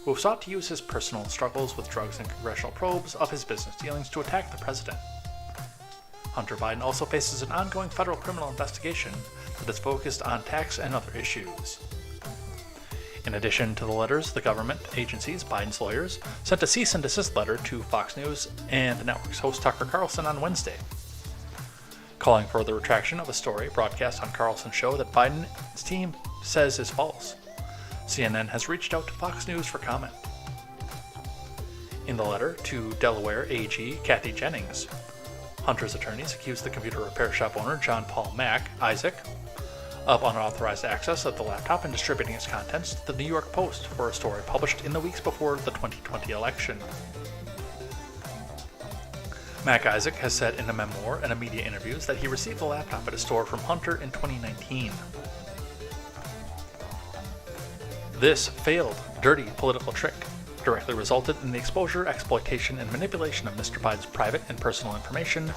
who have sought to use his personal struggles with drugs and congressional probes of his business dealings to attack the president. Hunter Biden also faces an ongoing federal criminal investigation that is focused on tax and other issues. In addition to the letters, the government agencies, Biden's lawyers, sent a cease and desist letter to Fox News and the network's host Tucker Carlson on Wednesday, calling for the retraction of a story broadcast on Carlson's show that Biden's team says is false. CNN has reached out to Fox News for comment. In the letter to Delaware AG Kathy Jennings, Hunter's attorneys accused the computer repair shop owner John Paul Isaac of unauthorized access of the laptop and distributing its contents to the New York Post for a story published in the weeks before the 2020 election. Isaac has said in a memoir and media interviews that he received the laptop at a store from Hunter in 2019. This failed, dirty political trick directly resulted in the exposure, exploitation, and manipulation of Mr. Biden's private and personal information.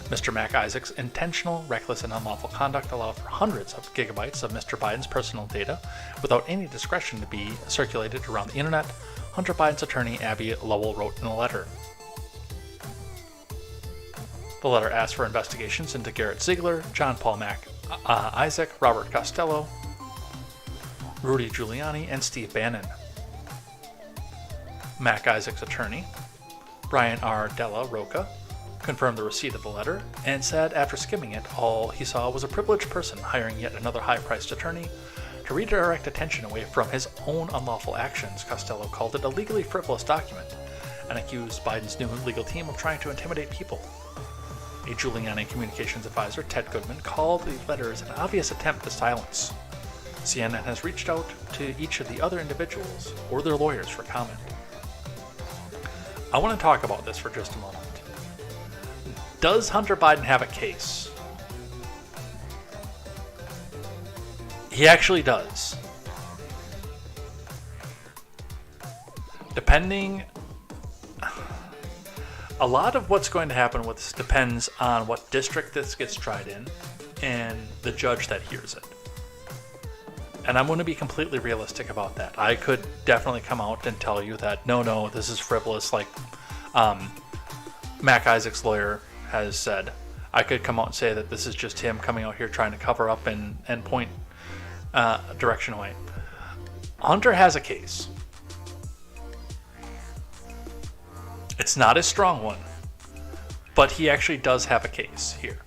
Mr. Isaac's intentional, reckless, and unlawful conduct allowed for hundreds of gigabytes of Mr. Biden's personal data without any discretion to be circulated around the internet, Hunter Biden's attorney Abby Lowell wrote in a letter. The letter asked for investigations into Garrett Ziegler, John Paul Isaac, Robert Costello, Rudy Giuliani, and Steve Bannon. Mac Isaac's attorney, Brian R. Della Roca, confirmed the receipt of the letter and said after skimming it, all he saw was a privileged person hiring yet another high-priced attorney to redirect attention away from his own unlawful actions. Costello called it a legally frivolous document and accused Biden's new legal team of trying to intimidate people. A Giuliani communications advisor, Ted Goodman, called the letters an obvious attempt to silence. CNN has reached out to each of the other individuals or their lawyers for comment. I want to talk about this for just a moment. Does Hunter Biden have a case? He actually does. A lot of what's going to happen with this depends on what district this gets tried in and the judge that hears it. And I'm going to be completely realistic about that. I could definitely come out and tell you that, no, this is frivolous, like Mac Isaac's lawyer has said. I could come out and say that this is just him coming out here trying to cover up and point direction away. Hunter has a case. It's not a strong one, but he actually does have a case here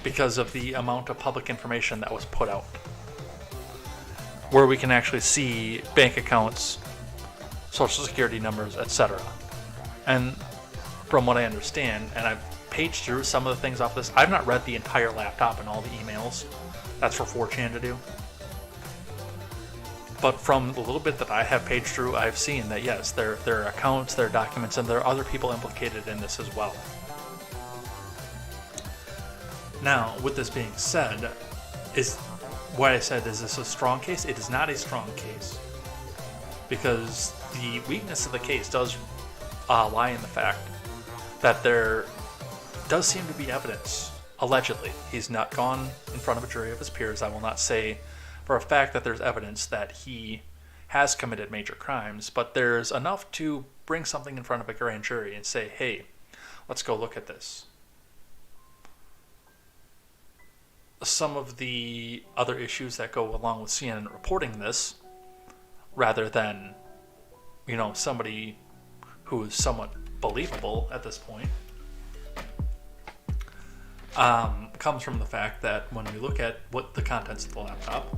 because of the amount of public information that was put out, where we can actually see bank accounts, social security numbers, etc. And from what I understand, and I've paged through some of the things off this, I've not read the entire laptop and all the emails. That's for 4chan to do. But from the little bit that I have paged through, I've seen that yes, there are accounts, there are documents, and there are other people implicated in this as well. Now, with this being said, is what I said, is this a strong case? It is not a strong case. Because the weakness of the case does lie in the fact that there does seem to be evidence, allegedly. He's not gone in front of a jury of his peers. I will not say for a fact that there's evidence that he has committed major crimes, but there's enough to bring something in front of a grand jury and say, hey, let's go look at this. Some of the other issues that go along with CNN reporting this, rather than, somebody who is somewhat believable at this point, comes from the fact that when we look at what the contents of the laptop,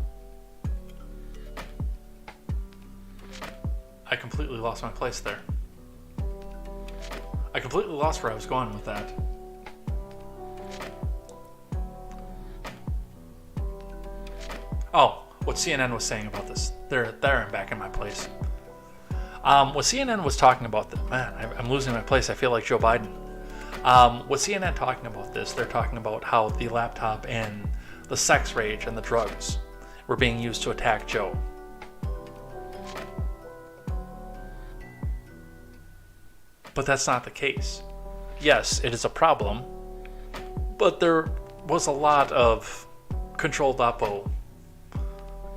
I completely lost my place there. I completely lost where I was going with that. Oh, what CNN was saying about this. There I'm back in my place. What CNN was talking about, I'm losing my place. I feel like Joe Biden. What CNN talking about this, they're talking about how the laptop and the sex rage and the drugs were being used to attack Joe. But that's not the case. Yes, it is a problem, but there was a lot of controlled oppo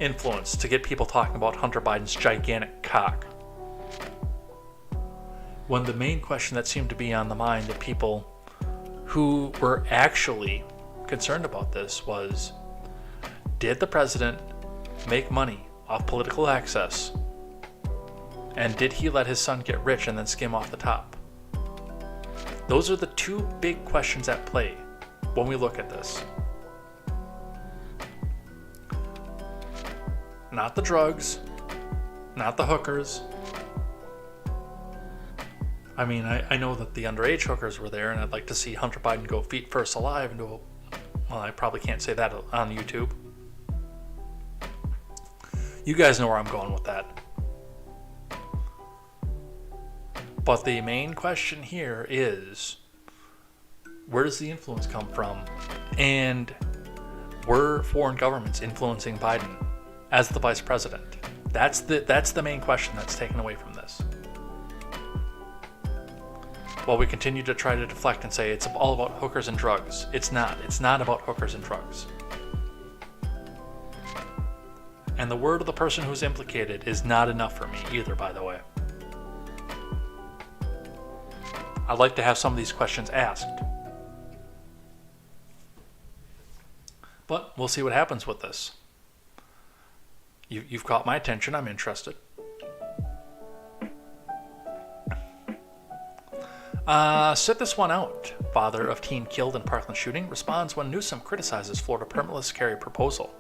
influence to get people talking about Hunter Biden's gigantic cock, when the main question that seemed to be on the mind of people who were actually concerned about this was, did the president make money off political access? And did he let his son get rich and then skim off the top? Those are the two big questions at play when we look at this. Not the drugs, not the hookers. I mean, I know that the underage hookers were there, and I'd like to see Hunter Biden go feet first alive into a... Well, I probably can't say that on YouTube. You guys know where I'm going with that. But the main question here is, where does the influence come from? And were foreign governments influencing Biden as the vice president? That's the main question that's taken away from this. While we continue to try to deflect and say it's all about hookers and drugs, it's not. It's not about hookers and drugs. And the word of the person who's implicated is not enough for me either, by the way. I'd like to have some of these questions asked. But we'll see what happens with this. You've caught my attention. I'm interested. Sit this one out. Father of teen killed in Parkland shooting responds when Newsom criticizes Florida permitless carry proposal.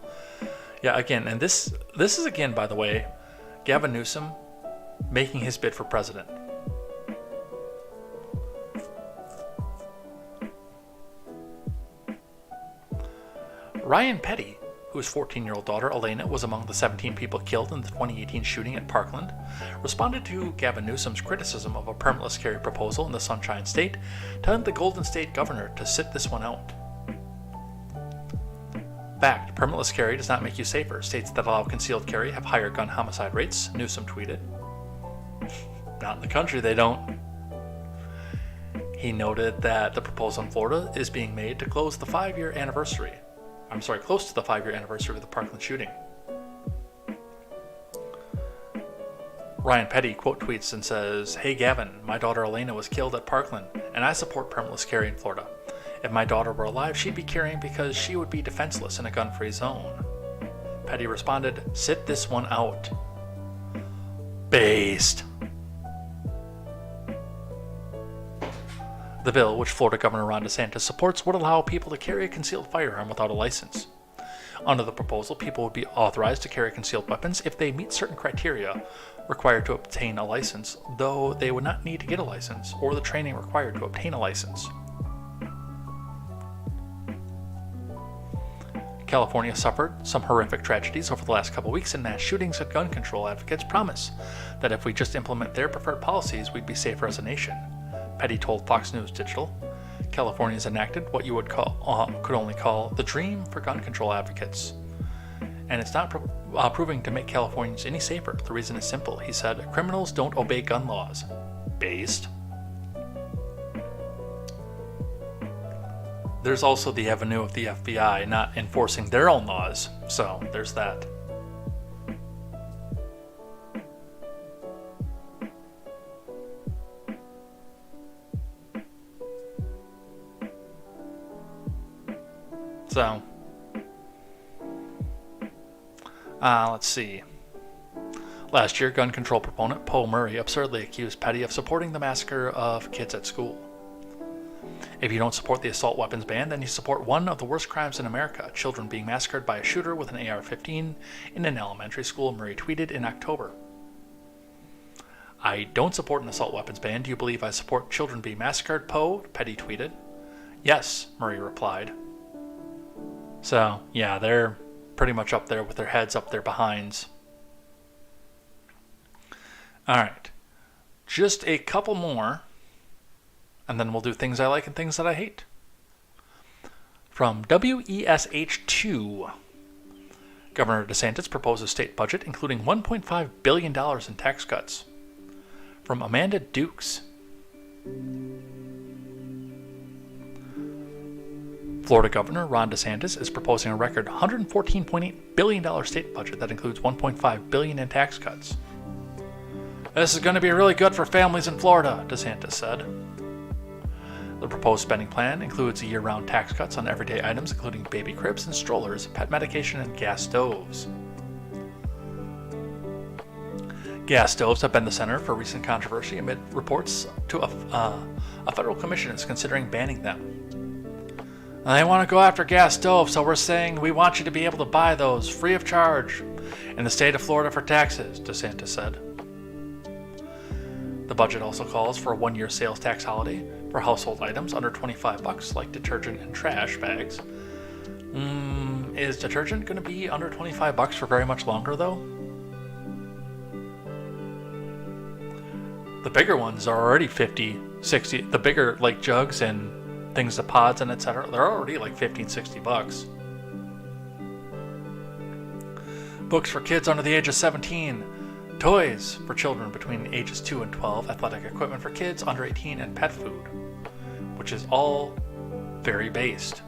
Yeah, again, and this is again, by the way, Gavin Newsom making his bid for president. Ryan Petty, whose 14-year-old daughter Elena was among the 17 people killed in the 2018 shooting at Parkland, responded to Gavin Newsom's criticism of a permitless carry proposal in the Sunshine State, telling the Golden State governor to sit this one out. Fact, permitless carry does not make you safer. States that allow concealed carry have higher gun homicide rates, Newsom tweeted. Not in the country, they don't. He noted that the proposal in Florida is being made to close to the 5-year anniversary of the Parkland shooting. Ryan Petty quote tweets and says, "Hey Gavin, my daughter Elena was killed at Parkland, and I support permitless carry in Florida. If my daughter were alive, she'd be carrying because she would be defenseless in a gun-free zone." Petty responded, "Sit this one out." Based. The bill, which Florida Governor Ron DeSantis supports, would allow people to carry a concealed firearm without a license. Under the proposal, people would be authorized to carry concealed weapons if they meet certain criteria required to obtain a license, though they would not need to get a license or the training required to obtain a license. California suffered some horrific tragedies over the last couple weeks in mass shootings, and gun control advocates promise that if we just implement their preferred policies, we'd be safer as a nation. Petty told Fox News Digital. California's enacted what you could only call the dream for gun control advocates. And it's not proving to make Californians any safer. The reason is simple, he said. Criminals don't obey gun laws. Based. There's also the avenue of the FBI not enforcing their own laws, so there's that. So, let's see. Last year, gun control proponent Poe Murray absurdly accused Petty of supporting the massacre of kids at school. If you don't support the assault weapons ban, then you support one of the worst crimes in America, children being massacred by a shooter with an AR-15 in an elementary school, Murray tweeted in October. "I don't support an assault weapons ban. Do you believe I support children being massacred, Poe?" Petty tweeted. "Yes," Murray replied. So, yeah, they're pretty much up there with their heads up their behinds. Alright, just a couple more, and then we'll do things I like and things that I hate. From WESH2, Governor DeSantis proposes state budget including $1.5 billion in tax cuts. From Amanda Dukes. Florida Governor Ron DeSantis is proposing a record $114.8 billion state budget that includes $1.5 billion in tax cuts. "This is going to be really good for families in Florida," DeSantis said. The proposed spending plan includes year-round tax cuts on everyday items including baby cribs and strollers, pet medication, and gas stoves. Gas stoves have been the center for recent controversy amid reports to a federal commission is considering banning them. "They want to go after gas stoves, so we're saying we want you to be able to buy those free of charge in the state of Florida for taxes," DeSantis said. The budget also calls for a 1-year sales tax holiday for household items under $25, like detergent and trash bags. Is detergent going to be under $25 for very much longer, though? The bigger ones are already 50, 60. The bigger, like jugs and things to pods and etc. They're already like $15-$60. Books for kids under the age of 17. Toys for children between ages 2 and 12. Athletic equipment for kids under 18 and pet food. Which is all very based.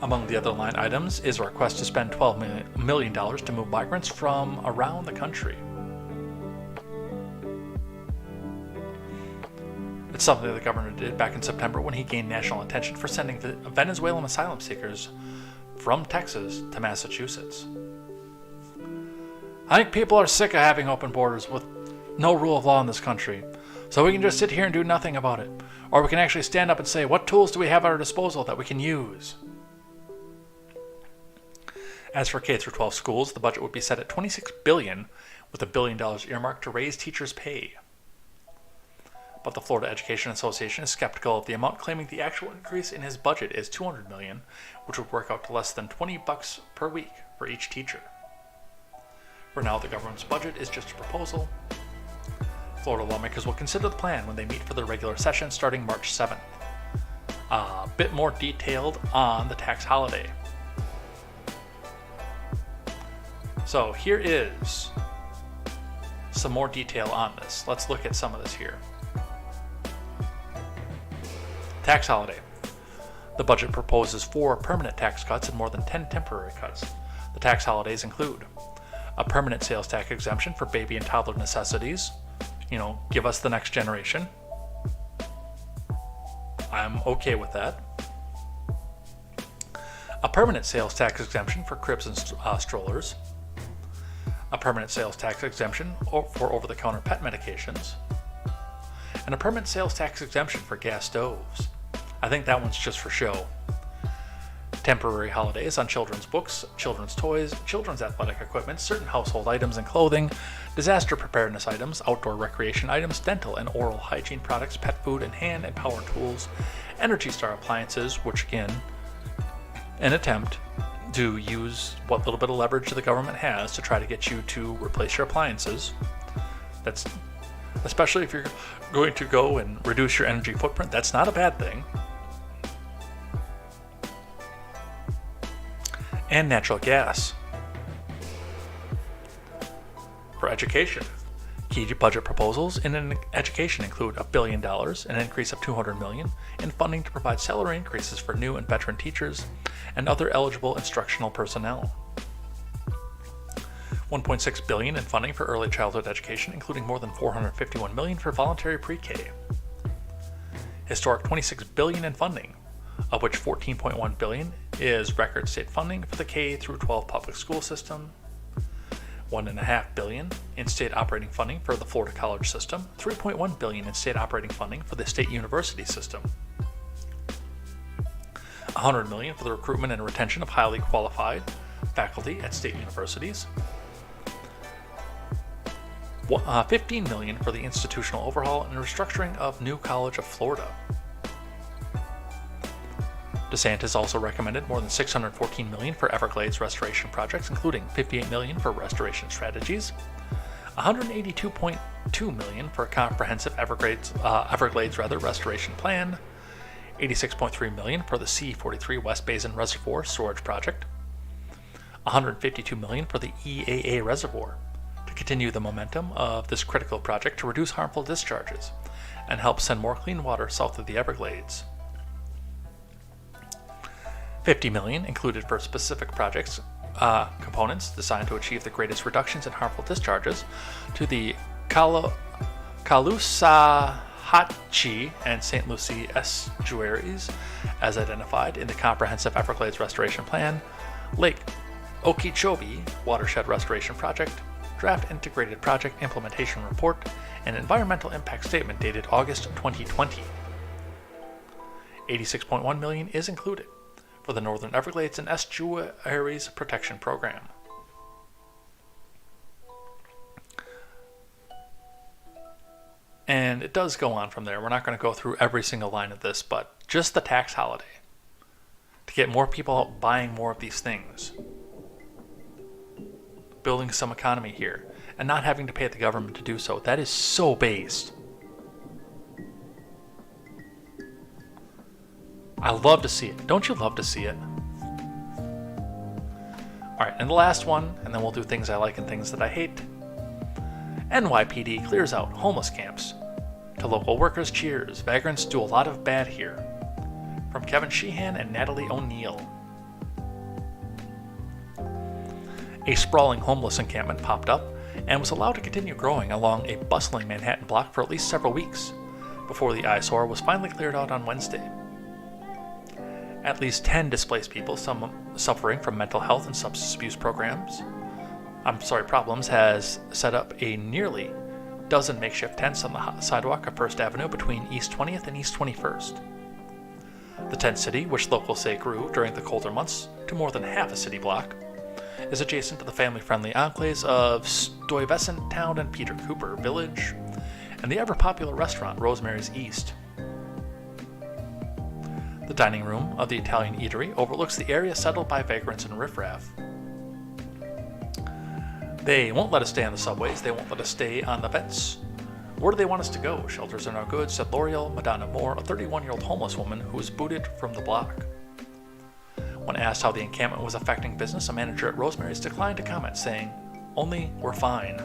Among the other line items is a request to spend $12 million to move migrants from around the country. It's something the governor did back in September when he gained national attention for sending Venezuelan asylum seekers from Texas to Massachusetts. I think people are sick of having open borders with no rule of law in this country, so we can just sit here and do nothing about it. Or we can actually stand up and say, what tools do we have at our disposal that we can use? As for K-12 schools, the budget would be set at $26 billion, with $1 billion earmarked to raise teachers' pay. But the Florida Education Association is skeptical of the amount, claiming the actual increase in his budget is $200 million, which would work out to less than $20 per week for each teacher. For now, the government's budget is just a proposal. Florida lawmakers will consider the plan when they meet for their regular session starting March 7th. A bit more detailed on the tax holiday. So here is some more detail on this. Let's look at some of this here. Tax holiday. The budget proposes 4 permanent tax cuts and more than 10 temporary cuts. The tax holidays include a permanent sales tax exemption for baby and toddler necessities. Give us the next generation. I'm okay with that. A permanent sales tax exemption for cribs and strollers. A permanent sales tax exemption for over-the-counter pet medications. And a permanent sales tax exemption for gas stoves. I think that one's just for show. Temporary holidays on children's books, children's toys, children's athletic equipment, certain household items and clothing, disaster preparedness items, outdoor recreation items, dental and oral hygiene products, pet food and hand and power tools, Energy Star appliances, which again, an attempt to use what little bit of leverage the government has to try to get you to replace your appliances. That's especially if you're going to go and reduce your energy footprint, that's not a bad thing. And natural gas. For education, key budget proposals in education include $1 billion, an increase of $200 million in funding to provide salary increases for new and veteran teachers and other eligible instructional personnel. $1.6 billion in funding for early childhood education, including more than $451 million for voluntary pre-K. Historic $26 billion in funding, of which $14.1 billion is record state funding for the K-12 public school system, $1.5 billion in state operating funding for the Florida college system, $3.1 billion in state operating funding for the state university system, $100 million for the recruitment and retention of highly qualified faculty at state universities, $15 million for the institutional overhaul and restructuring of New College of Florida. DeSantis also recommended more than $614 million for Everglades restoration projects, including $58 million for restoration strategies, $182.2 million for a comprehensive Everglades restoration plan, $86.3 million for the C-43 West Basin Reservoir storage project, $152 million for the EAA reservoir to continue the momentum of this critical project to reduce harmful discharges and help send more clean water south of the Everglades. $50 million included for specific projects components designed to achieve the greatest reductions in harmful discharges to the Caloosahatchee and St. Lucie estuaries as identified in the Comprehensive Everglades Restoration Plan, Lake Okeechobee Watershed Restoration Project, Draft Integrated Project Implementation Report, and Environmental Impact Statement dated August 2020. $86.1 million is included for the Northern Everglades and Estuaries Protection Program. And it does go on from there. We're not going to go through every single line of this, but just the tax holiday to get more people out buying more of these things, building some economy here, and not having to pay the government to do so. That is so based. I love to see it. Don't you love to see it? Alright, and the last one, and then we'll do things I like and things that I hate. NYPD clears out homeless camps. To local workers, cheers. Vagrants do a lot of bad here. From Kevin Sheehan and Natalie O'Neill. A sprawling homeless encampment popped up and was allowed to continue growing along a bustling Manhattan block for at least several weeks, before the eyesore was finally cleared out on Wednesday. At least 10 displaced people, some suffering from mental health and substance abuse problems, has set up a nearly dozen makeshift tents on the sidewalk of First Avenue between East 20th and East 21st. The tent city, which locals say grew during the colder months to more than half a city block, is adjacent to the family-friendly enclaves of Stuyvesant Town and Peter Cooper Village, and the ever-popular restaurant Rosemary's East. The dining room of the Italian eatery overlooks the area settled by vagrants and riffraff. They won't let us stay on the subways, they won't let us stay on the vents. Where do they want us to go? Shelters are no good, said L'Oreal Madonna Moore, a 31-year-old homeless woman who was booted from the block. When asked how the encampment was affecting business, a manager at Rosemary's declined to comment, saying, "Only we're fine."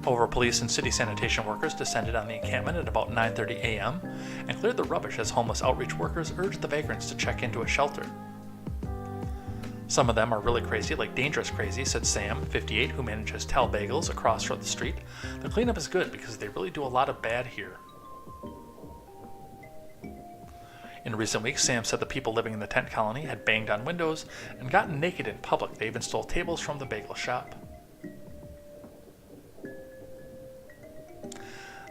However, police and city sanitation workers descended on the encampment at about 9:30 a.m. and cleared the rubbish as homeless outreach workers urged the vagrants to check into a shelter. Some of them are really crazy, like dangerous crazy, said Sam, 58, who manages Tal Bagels across from the street. The cleanup is good because they really do a lot of bad here. In recent weeks, Sam said the people living in the tent colony had banged on windows and gotten naked in public. They even stole tables from the bagel shop.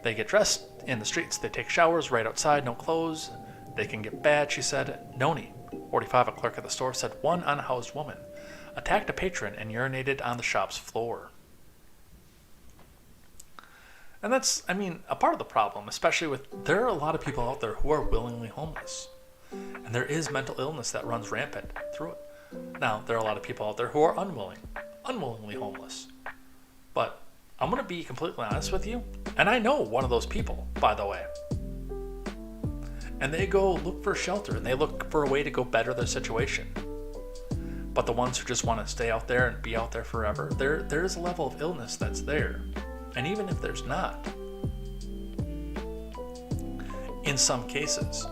They get dressed in the streets. They take showers right outside, no clothes. They can get bad, she said. Noni, 45, a clerk at the store, said one unhoused woman attacked a patron and urinated on the shop's floor. And that's, a part of the problem, especially there are a lot of people out there who are willingly homeless. And there is mental illness that runs rampant through it. Now, there are a lot of people out there who are unwillingly homeless. But I'm going to be completely honest with you, and I know one of those people, by the way. And they go look for shelter, and they look for a way to go better their situation. But the ones who just want to stay out there and be out there forever, there is a level of illness that's there. And even if there's not, in some cases,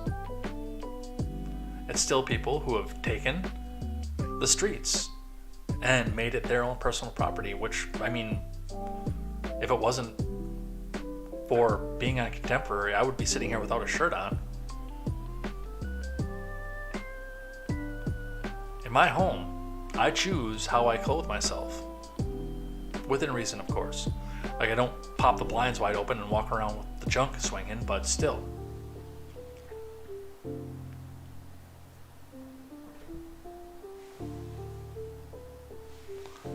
it's still people who have taken the streets and made it their own personal property, which, if it wasn't for being on Contemporary, I would be sitting here without a shirt on. In my home, I choose how I clothe myself. Within reason, of course. Like, I don't pop the blinds wide open and walk around with the junk swinging, but still.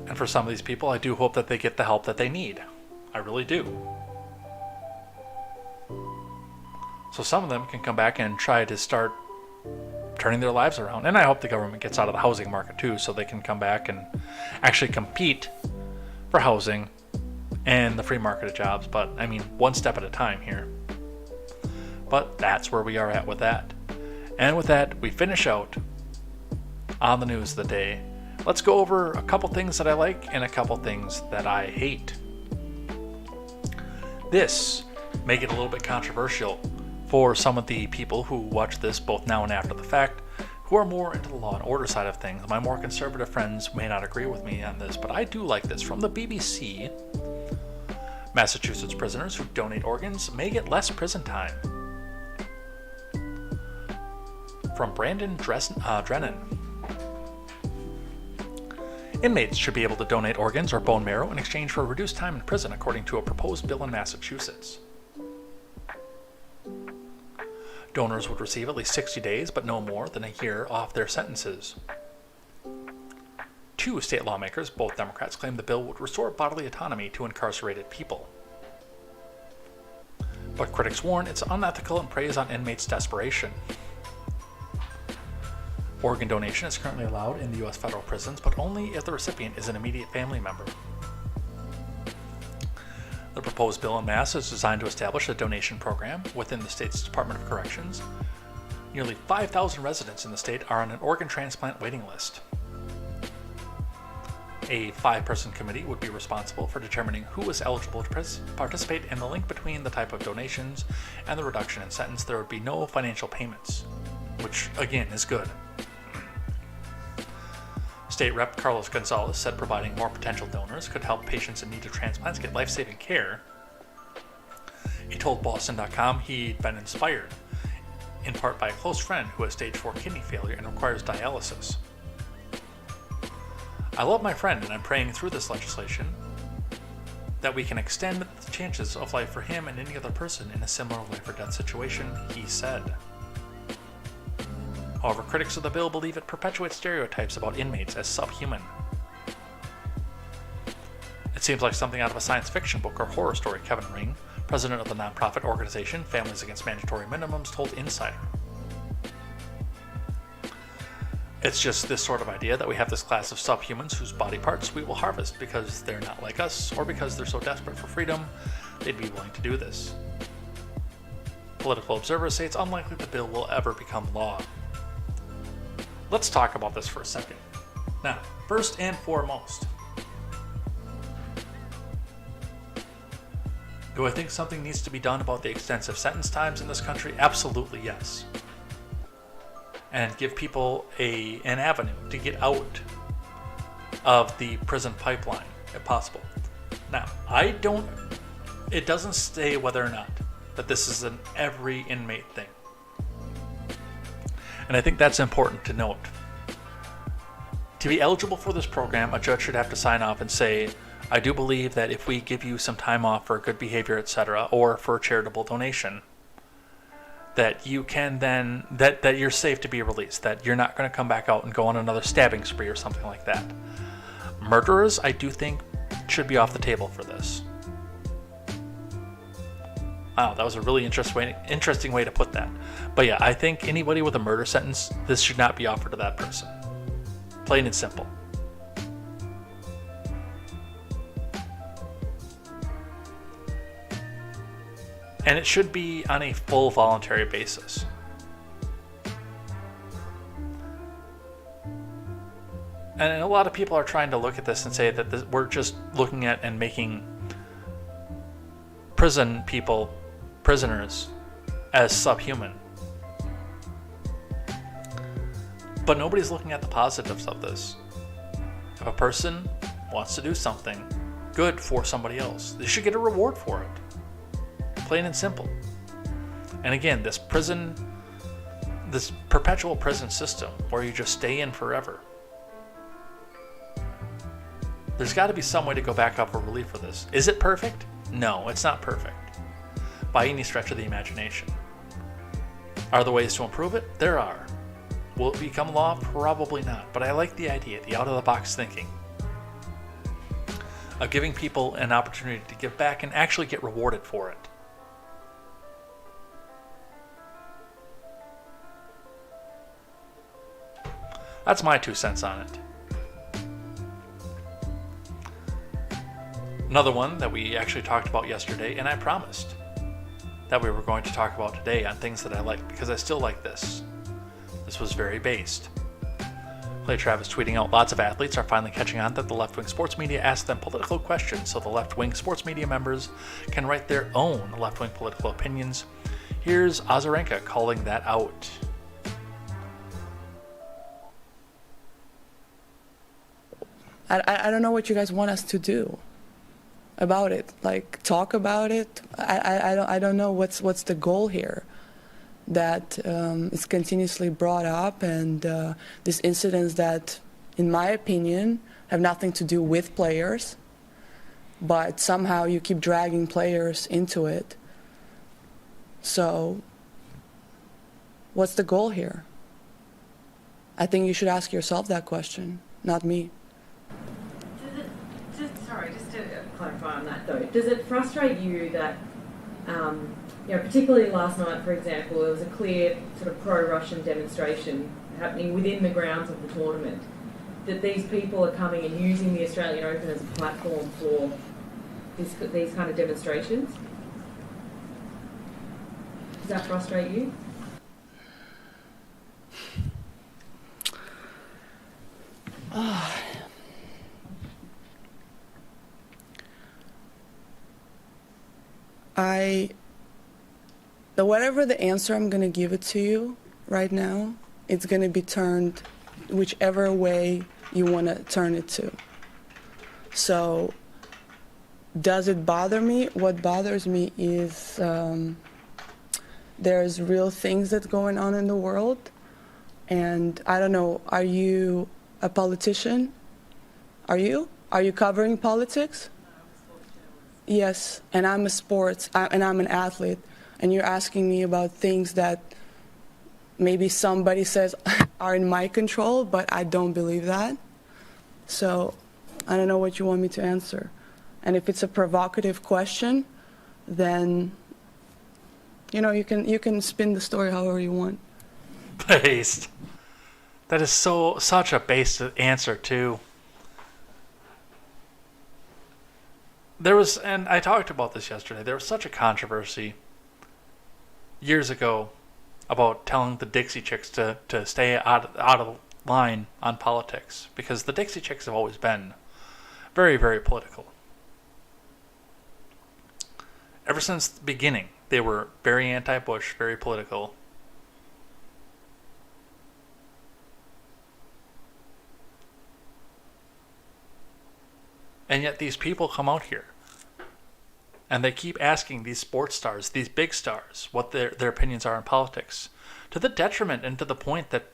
And for some of these people, I do hope that they get the help that they need. I really do. So some of them can come back and try to start turning their lives around. And I hope the government gets out of the housing market too, so they can come back and actually compete for housing and the free market of jobs. But one step at a time here. But that's where we are at with that. And with that, we finish out on the news of the day. Let's go over a couple things that I like and a couple things that I hate. This may get a little bit controversial for some of the people who watch this both now and after the fact, who are more into the law and order side of things. My more conservative friends may not agree with me on this, but I do like this. From the BBC, Massachusetts prisoners who donate organs may get less prison time. From Brandon Drennan. Inmates should be able to donate organs or bone marrow in exchange for reduced time in prison, according to a proposed bill in Massachusetts. Donors would receive at least 60 days, but no more than a year off their sentences. Two state lawmakers, both Democrats, claim the bill would restore bodily autonomy to incarcerated people. But critics warn it's unethical and preys on inmates' desperation. Organ donation is currently allowed in the U.S. federal prisons, but only if the recipient is an immediate family member. The proposed bill in Mass is designed to establish a donation program within the state's Department of Corrections. Nearly 5,000 residents in the state are on an organ transplant waiting list. A 5-person committee would be responsible for determining who is eligible to participate, and the link between the type of donations and the reduction in sentence. There would be no financial payments, which again is good. State Rep Carlos Gonzalez said providing more potential donors could help patients in need of transplants get life-saving care. He told Boston.com he'd been inspired, in part by a close friend who has stage 4 kidney failure and requires dialysis. I love my friend, and I'm praying through this legislation that we can extend the chances of life for him and any other person in a similar life or death situation, he said. However, critics of the bill believe it perpetuates stereotypes about inmates as subhuman. It seems like something out of a science fiction book or horror story, Kevin Ring, president of the nonprofit organization Families Against Mandatory Minimums, told Insider. It's just this sort of idea that we have this class of subhumans whose body parts we will harvest because they're not like us, or because they're so desperate for freedom, they'd be willing to do this. Political observers say it's unlikely the bill will ever become law. Let's talk about this for a second. Now, first and foremost, do I think something needs to be done about the extensive sentence times in this country? Absolutely yes. And give people an avenue to get out of the prison pipeline, if possible. Now, it doesn't say whether or not that this is an every inmate thing. And I think that's important to note. To be eligible for this program, a judge should have to sign off and say, I do believe that if we give you some time off for good behavior, etc., or for a charitable donation, that you can then, that you're safe to be released, that you're not going to come back out and go on another stabbing spree or something like that. Murderers, I do think, should be off the table for this. Wow, that was a really interesting way to put that. But yeah, I think anybody with a murder sentence, this should not be offered to that person. Plain and simple. And it should be on a full voluntary basis. And a lot of people are trying to look at this and say that we're just looking at and making prisoners, as subhuman. But nobody's looking at the positives of this. If a person wants to do something good for somebody else, they should get a reward for it. Plain and simple. And again, this perpetual prison system where you just stay in forever. There's got to be some way to go back up for relief for this. Is it perfect? No, it's not perfect. By any stretch of the imagination. Are there ways to improve it? There are. Will it become law? Probably not. But I like the idea, the out-of-the-box thinking, of giving people an opportunity to give back and actually get rewarded for it. That's my 2 cents on it. Another one that we actually talked about yesterday, and I promised that we were going to talk about today on things that I like, because I still like this. This was very based. Clay Travis tweeting out, lots of athletes are finally catching on that the left-wing sports media asks them political questions, so the left-wing sports media members can write their own left-wing political opinions. Here's Azarenka calling that out. I don't know what you guys want us to do about it. Like, talk about it. I don't know what's the goal here. That is continuously brought up, and these incidents that, in my opinion, have nothing to do with players, but somehow you keep dragging players into it. So, what's the goal here? I think you should ask yourself that question, not me. Just to clarify on that though, does it frustrate you that, particularly last night, for example, there was a clear sort of pro-Russian demonstration happening within the grounds of the tournament, that these people are coming and using the Australian Open as a platform for these kind of demonstrations? Does that frustrate you? Whatever the answer I'm going to give it to you right now, it's going to be turned whichever way you want to turn it to. So does it bother me? What bothers me is there's real things that's going on in the world. And I don't know, are you a politician? Are you? Are you covering politics? Yes, and I'm I'm an athlete, and you're asking me about things that maybe somebody says are in my control, but I don't believe that. So I don't know what you want me to answer. And if it's a provocative question, then you can spin the story however you want. Based. That is such a based answer too. There was, and I talked about this yesterday, there was such a controversy years ago about telling the Dixie Chicks to stay out of line on politics, because the Dixie Chicks have always been very, very political. Ever since the beginning, they were very anti-Bush, very political. And yet these people come out here and they keep asking these sports stars, these big stars, what their opinions are on politics, to the detriment and to the point that,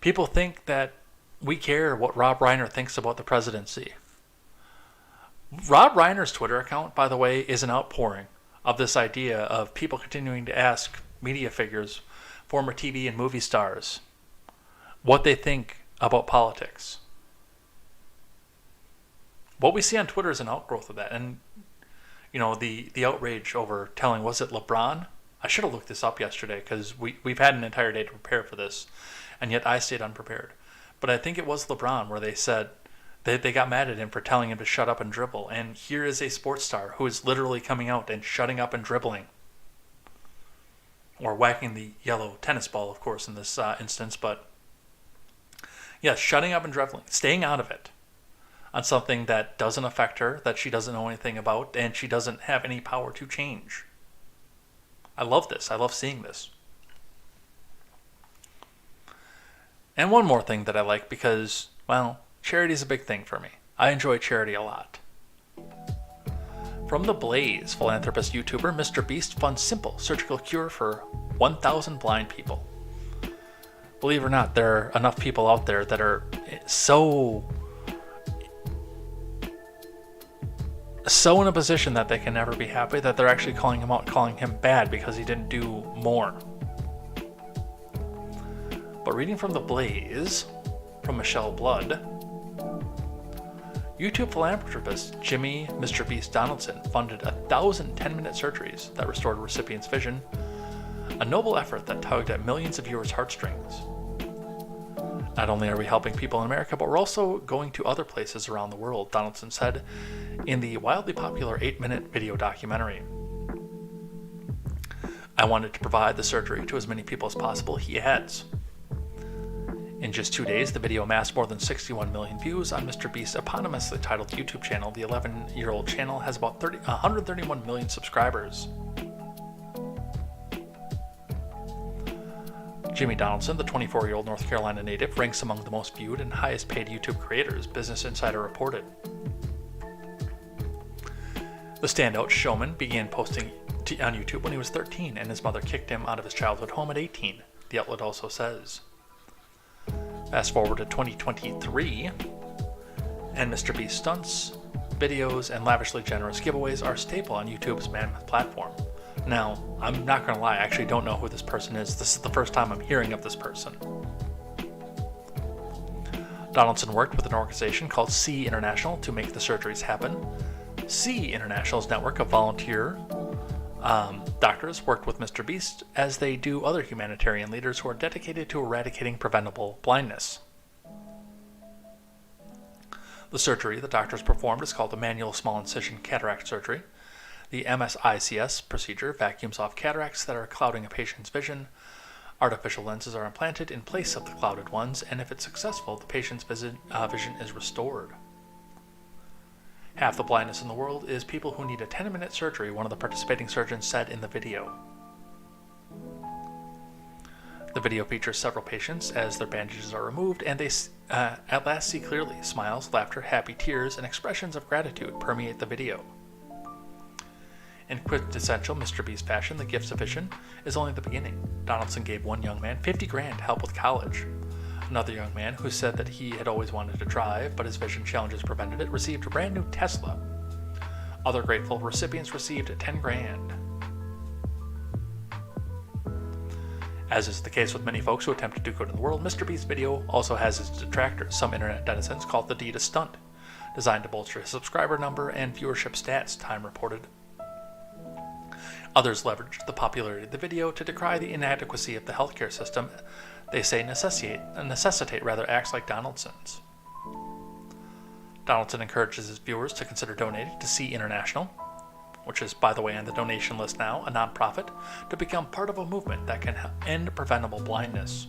people think that we care what Rob Reiner thinks about the presidency. Rob Reiner's Twitter account, by the way, is an outpouring of this idea of people continuing to ask media figures, former TV and movie stars, what they think about politics. What we see on Twitter is an outgrowth of that. And, the outrage over telling, was it LeBron? I should have looked this up yesterday because we've had an entire day to prepare for this, and yet I stayed unprepared. But I think it was LeBron where they said they got mad at him for telling him to shut up and dribble. And here is a sports star who is literally coming out and shutting up and dribbling. Or whacking the yellow tennis ball, of course, in this instance. But, yes, shutting up and dribbling, staying out of it on something that doesn't affect her, that she doesn't know anything about, and she doesn't have any power to change. I love this. I love seeing this. And one more thing that I like because, well, charity is a big thing for me. I enjoy charity a lot. From The Blaze, philanthropist YouTuber Mr. Beast funds simple surgical cure for 1,000 blind people. Believe it or not, there are enough people out there that are so in a position that they can never be happy that they're actually calling him out, calling him bad because he didn't do more. But reading from The Blaze, from Michelle Blood, YouTube philanthropist Jimmy Mr. Beast Donaldson funded 1,000 10-minute surgeries that restored recipients' vision, a noble effort that tugged at millions of viewers' heartstrings. Not only are we helping people in America, but we're also going to other places around the world, Donaldson said in the wildly popular 8-minute video documentary. I wanted to provide the surgery to as many people as possible, he adds. In just 2 days, the video amassed more than 61 million views on Mr. Beast's eponymously titled YouTube channel. The 11-year-old channel has about 131 million subscribers. Jimmy Donaldson, the 24-year-old North Carolina native, ranks among the most viewed and highest paid YouTube creators, Business Insider reported. The standout showman began posting on YouTube when he was 13, and his mother kicked him out of his childhood home at 18, the outlet also says. Fast forward to 2023, and Mr. Beast's stunts, videos, and lavishly generous giveaways are a staple on YouTube's mammoth platform. Now, I'm not going to lie, I actually don't know who this person is. This is the first time I'm hearing of this person. Donaldson worked with an organization called C International to make the surgeries happen. C International's network of volunteer doctors worked with Mr. Beast as they do other humanitarian leaders who are dedicated to eradicating preventable blindness. The surgery the doctors performed is called the manual small incision cataract surgery. The MSICS procedure vacuums off cataracts that are clouding a patient's vision. Artificial lenses are implanted in place of the clouded ones, and if it's successful, the patient's vision is restored. Half the blindness in the world is people who need a 10-minute surgery, one of the participating surgeons said in the video. The The video features several patients as their bandages are removed, and they at last see clearly. Smiles, laughter, happy tears, and expressions of gratitude permeate the video. In quintessential Mr. Beast fashion, the gift's vision is only the beginning. Donaldson gave one young man $50,000 to help with college. Another young man, who said that he had always wanted to drive, but his vision challenges prevented it, received a brand new Tesla. Other grateful recipients received $10,000. As is the case with many folks who attempt to do good in the world, Mr. Beast's video also has its detractors. Some internet denizens call it the Adidas stunt, designed to bolster his subscriber number and viewership stats, Time reported. Others leveraged the popularity of the video to decry the inadequacy of the healthcare system they say necessitate acts like Donaldson's. Donaldson encourages his viewers to consider donating to See International, which is, by the way, on the donation list now, a nonprofit, to become part of a movement that can end preventable blindness.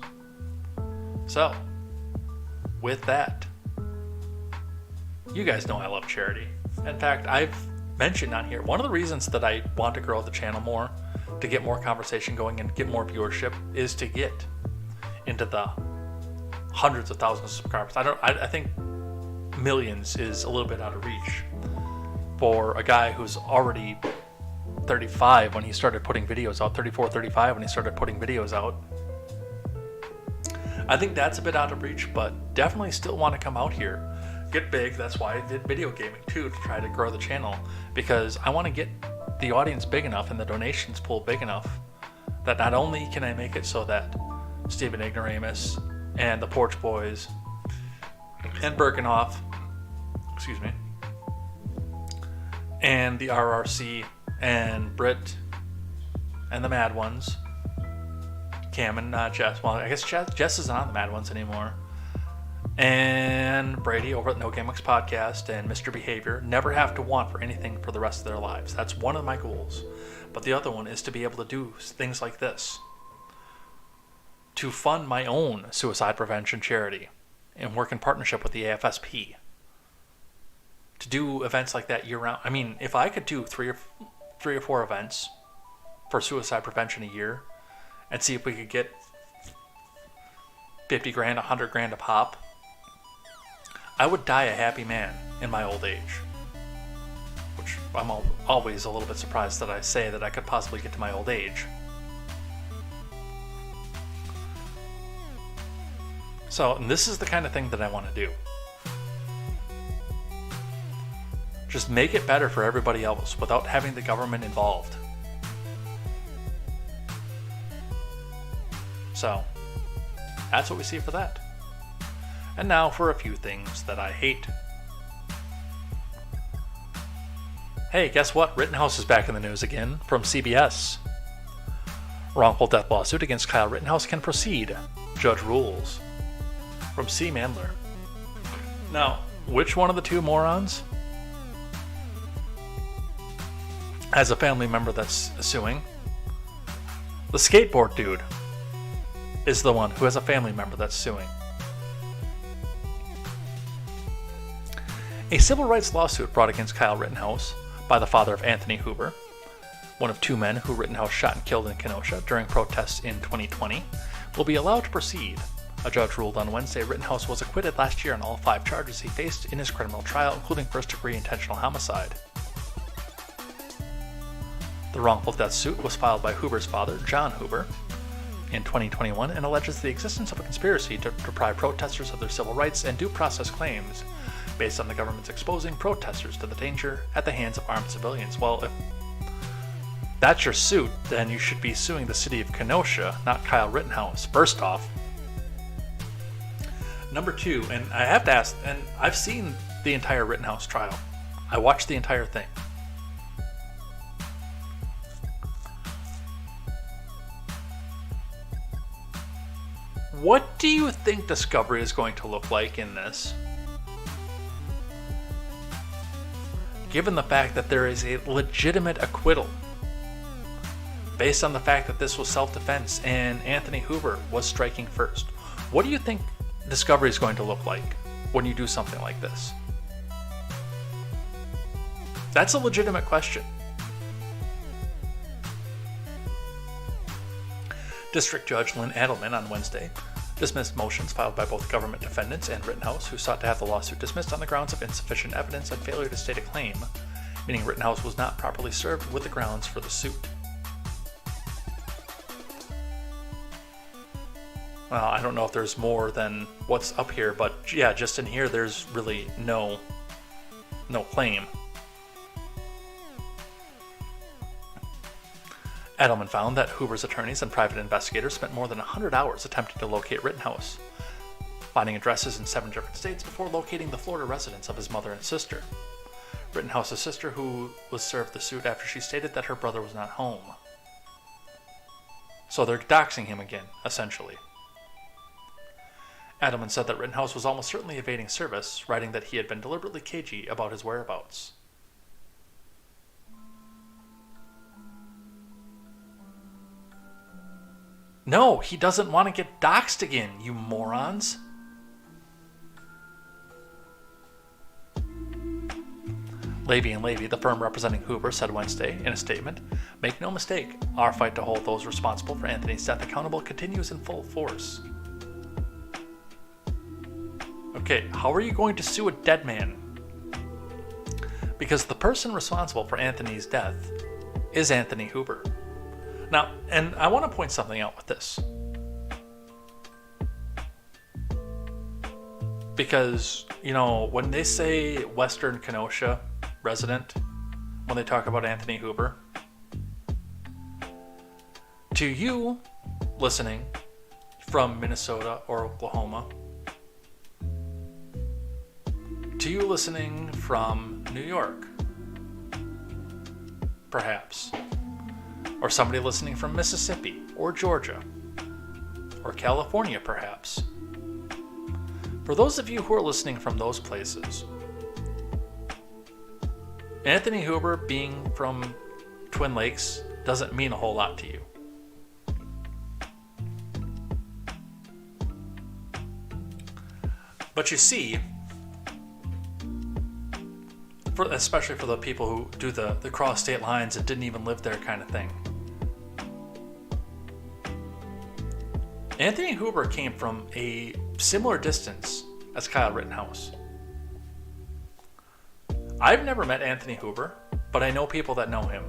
So, with that, you guys know I love charity. In fact, I've mentioned on here, one of the reasons that I want to grow the channel more, to get more conversation going and get more viewership, is to get into the hundreds of thousands of subscribers. I think millions is a little bit out of reach for a guy who's already 35 when he started putting videos out, 34, 35 when he started putting videos out. I think that's a bit out of reach, but definitely still want to come out here, get big. That's why I did video gaming too, to try to grow the channel, because I want to get the audience big enough and the donations pool big enough that not only can I make it so that Stephen Ignoramus and the Porch Boys and Birkenhoff, and the RRC and Britt and the Mad Ones, Cam and Jess, well, I guess Jess isn't on the Mad Ones anymore, and Brady over at No Gimmicks Podcast and Mr. Behavior never have to want for anything for the rest of their lives. That's one of my goals. But the other one is to be able to do things like this, to fund my own suicide prevention charity and work in partnership with the AFSP, to do events like that year round. I mean, if I could do three or four events for suicide prevention a year and see if we could get $50,000, $100,000 a pop, I would die a happy man in my old age. Which I'm always a little bit surprised that I say that I could possibly get to my old age. So, and this is the kind of thing that I want to do. Just make it better for everybody else without having the government involved. So, that's what we see for that. And now for a few things that I hate. Hey, guess what? Rittenhouse is back in the news again from CBS. Wrongful death lawsuit against Kyle Rittenhouse can proceed. Judge rules. From C. Mandler. Now, which one of the two morons has a family member that's suing? The skateboard dude is the one who has a family member that's suing. A civil rights lawsuit brought against Kyle Rittenhouse by the father of Anthony Hoover, one of two men who Rittenhouse shot and killed in Kenosha during protests in 2020, will be allowed to proceed. A judge ruled on Wednesday Rittenhouse was acquitted last year on all 5 charges he faced in his criminal trial, including first-degree intentional homicide. The wrongful death suit was filed by Hoover's father, John Hoover, in 2021 and alleges the existence of a conspiracy to deprive protesters of their civil rights and due process claims based on the government's exposing protesters to the danger at the hands of armed civilians. Well, if that's your suit, then you should be suing the city of Kenosha, not Kyle Rittenhouse, first off. Number 2, and I have to ask, and I've seen the entire Rittenhouse trial. I watched the entire thing. What do you think Discovery is going to look like in this? Given the fact that there is a legitimate acquittal based on the fact that this was self-defense and Anthony Hoover was striking first. What do you think Discovery is going to look like when you do something like this? That's a legitimate question. District Judge Lynn Adelman on Wednesday dismissed motions filed by both government defendants and Rittenhouse, who sought to have the lawsuit dismissed on the grounds of insufficient evidence and failure to state a claim, meaning Rittenhouse was not properly served with the grounds for the suit. Well, I don't know if there's more than what's up here, but yeah, just in here there's really no claim. Edelman found that Hoover's attorneys and private investigators spent more than 100 hours attempting to locate Rittenhouse, finding addresses in 7 different states before locating the Florida residence of his mother and sister. Rittenhouse's sister, who was served the suit after she stated that her brother was not home. So they're doxing him again, essentially. Adelman said that Rittenhouse was almost certainly evading service, writing that he had been deliberately cagey about his whereabouts. No, he doesn't want to get doxxed again, you morons. Levy & Levy, the firm representing Hoover, said Wednesday in a statement, "Make no mistake, our fight to hold those responsible for Anthony's death accountable continues in full force." Okay, how are you going to sue a dead man? Because the person responsible for Anthony's death is Anthony Hoover. Now, and I want to point something out with this. Because, you know, when they say Western Kenosha resident, when they talk about Anthony Hoover, to you listening from Minnesota or Oklahoma, to you listening from New York, perhaps, or somebody listening from Mississippi or Georgia or California, perhaps. For those of you who are listening from those places, Anthony Hoover being from Twin Lakes doesn't mean a whole lot to you. But you see, especially for the people who do the cross state lines and didn't even live there kind of thing, Anthony Hoover came from a similar distance as Kyle Rittenhouse. I've never met Anthony Hoover, but I know people that know him.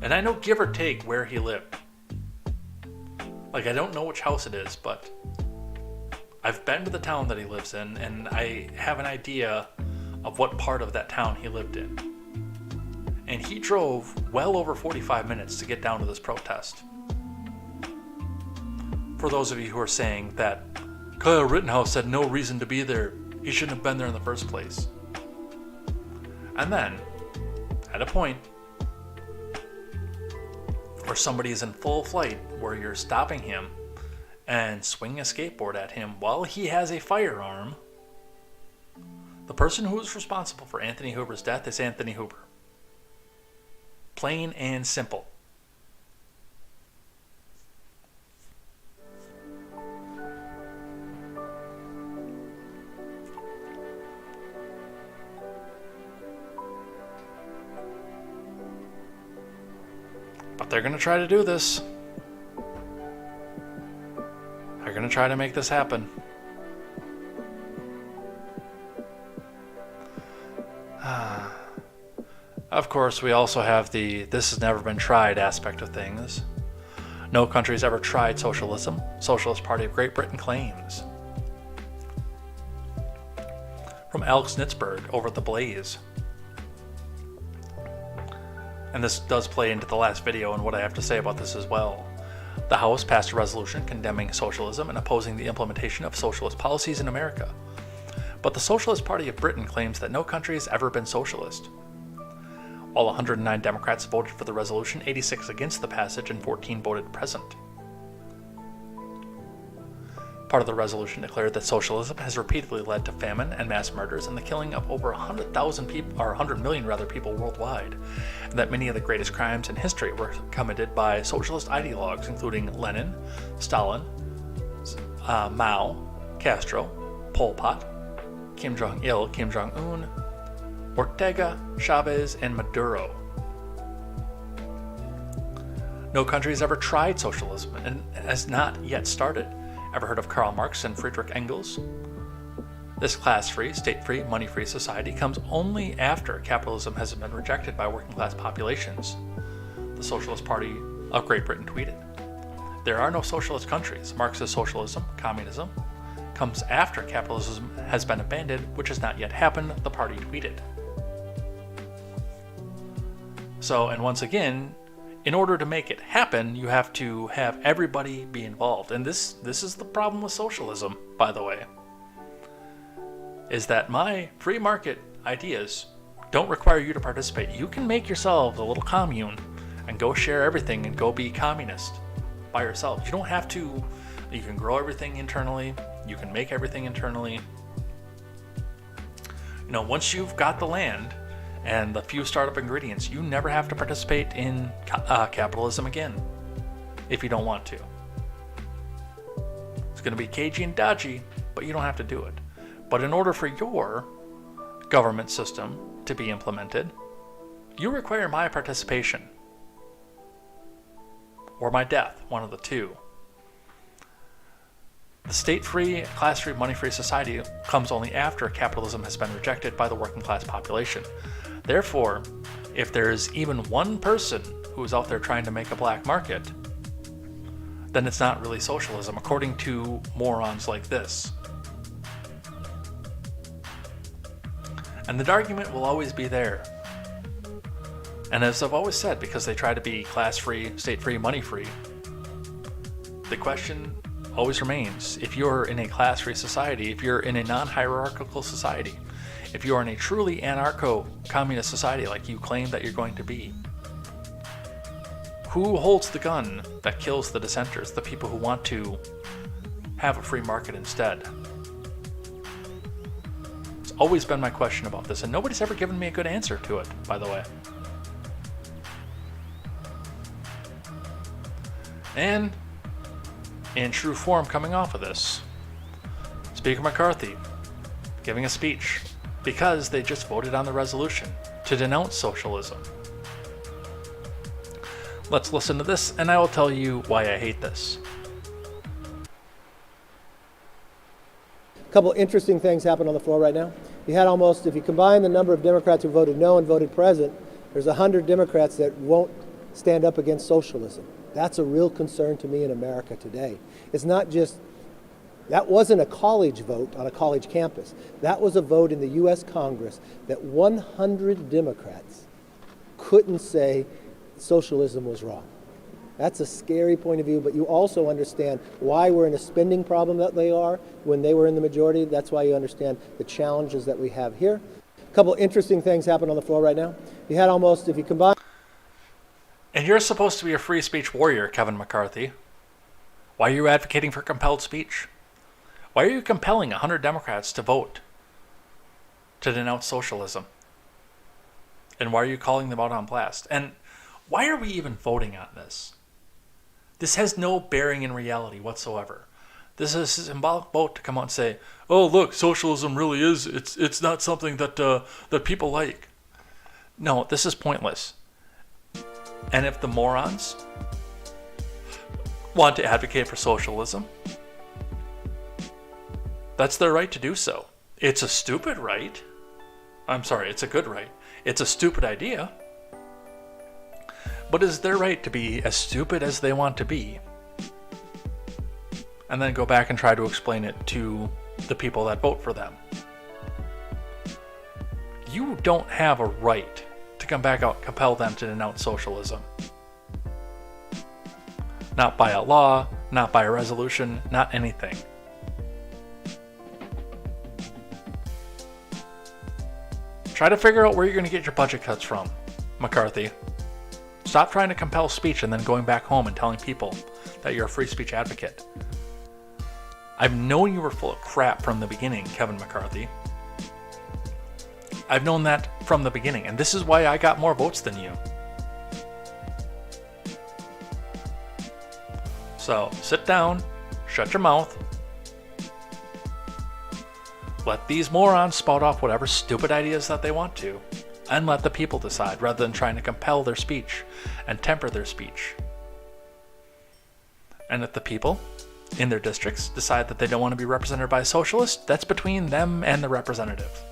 And I know, give or take, where he lived. Like, I don't know which house it is, but I've been to the town that he lives in, and I have an idea of what part of that town he lived in. And he drove well over 45 minutes to get down to this protest. For those of you who are saying that Kyle Rittenhouse had no reason to be there, he shouldn't have been there in the first place. And then, at a point where somebody is in full flight, where you're stopping him and swinging a skateboard at him while he has a firearm, the person who is responsible for Anthony Hoover's death is Anthony Hoover. Plain and simple. But they're going to try to do this. They're going to try to make this happen. Of course, we also have the "this has never been tried" aspect of things. No country's ever tried socialism, Socialist Party of Great Britain claims. From Alex Nitzberg over at The Blaze. And this does play into the last video and what I have to say about this as well. The House passed a resolution condemning socialism and opposing the implementation of socialist policies in America. But the Socialist Party of Britain claims that no country has ever been socialist. While 109 Democrats voted for the resolution, 86 against the passage, and 14 voted present. Part of the resolution declared that socialism has repeatedly led to famine and mass murders and the killing of over 100,000 people, or 100 million rather, people worldwide, and that many of the greatest crimes in history were committed by socialist ideologues, including Lenin, Stalin, Mao, Castro, Pol Pot, Kim Jong-il, Kim Jong-un, Ortega, Chavez, and Maduro. No country has ever tried socialism and has not yet started. Ever heard of Karl Marx and Friedrich Engels? This class-free, state-free, money-free society comes only after capitalism has been rejected by working-class populations. The Socialist Party of Great Britain tweeted, "There are no socialist countries. Marxist socialism, communism, comes after capitalism has been abandoned, which has not yet happened," the party tweeted. So, and once again, in order to make it happen, you have to have everybody be involved. And this is the problem with socialism, by the way, is that my free market ideas don't require you to participate. You can make yourself a little commune and go share everything and go be communist by yourself. You don't have to. You can grow everything internally. You can make everything internally. You know, once you've got the land and the few startup ingredients, you never have to participate in capitalism again if you don't want to. It's going to be cagey and dodgy, but you don't have to do it. But in order for your government system to be implemented, you require my participation or my death, one of the two. The state-free, class-free, money-free society comes only after capitalism has been rejected by the working class population. Therefore, if there's even one person who's out there trying to make a black market, then it's not really socialism, according to morons like this. And the argument will always be there. And as I've always said, because they try to be class-free, state-free, money-free, the question always remains, if you're in a class-free society, if you're in a non-hierarchical society, if you're in a truly anarcho-communist society like you claim that you're going to be, who holds the gun that kills the dissenters, the people who want to have a free market instead? It's always been my question about this, and nobody's ever given me a good answer to it, by the way. And in true form coming off of this, Speaker McCarthy giving a speech because they just voted on the resolution to denounce socialism. Let's listen to this, and I will tell you why I hate this. A couple interesting things happen on the floor right now. You had almost, if you combine the number of Democrats who voted no and voted present, there's 100 Democrats that won't stand up against socialism. That's a real concern to me in America today. It's not just, that wasn't a college vote on a college campus. That was a vote in the U.S. Congress that 100 Democrats couldn't say socialism was wrong. That's a scary point of view, but you also understand why we're in a spending problem that they are when they were in the majority. That's why you understand the challenges that we have here. A couple interesting things happen on the floor right now. You had almost, if you combine... And you're supposed to be a free speech warrior, Kevin McCarthy. Why are you advocating for compelled speech? Why are you compelling 100 Democrats to vote to denounce socialism? And why are you calling them out on blast? And why are we even voting on this? This has no bearing in reality whatsoever. This is a symbolic vote to come out and say, "Oh, look, socialism really is. It's not something that that people like." No, this is pointless. And if the morons want to advocate for socialism, that's their right to do so. It's a stupid right. I'm sorry, it's a good right. It's a stupid idea. But it's their right to be as stupid as they want to be. And then go back and try to explain it to the people that vote for them. You don't have a right to come back out and compel them to denounce socialism. Not by a law, not by a resolution, not anything. Try to figure out where you're going to get your budget cuts from, McCarthy. Stop trying to compel speech and then going back home and telling people that you're a free speech advocate. I've known you were full of crap from the beginning, Kevin McCarthy. I've known that from the beginning, and this is why I got more votes than you. So, sit down, shut your mouth, Let these morons spout off whatever stupid ideas that they want to, and let the people decide rather than trying to compel their speech and temper their speech. And if the people in their districts decide that they don't want to be represented by a socialist, that's between them and the representative.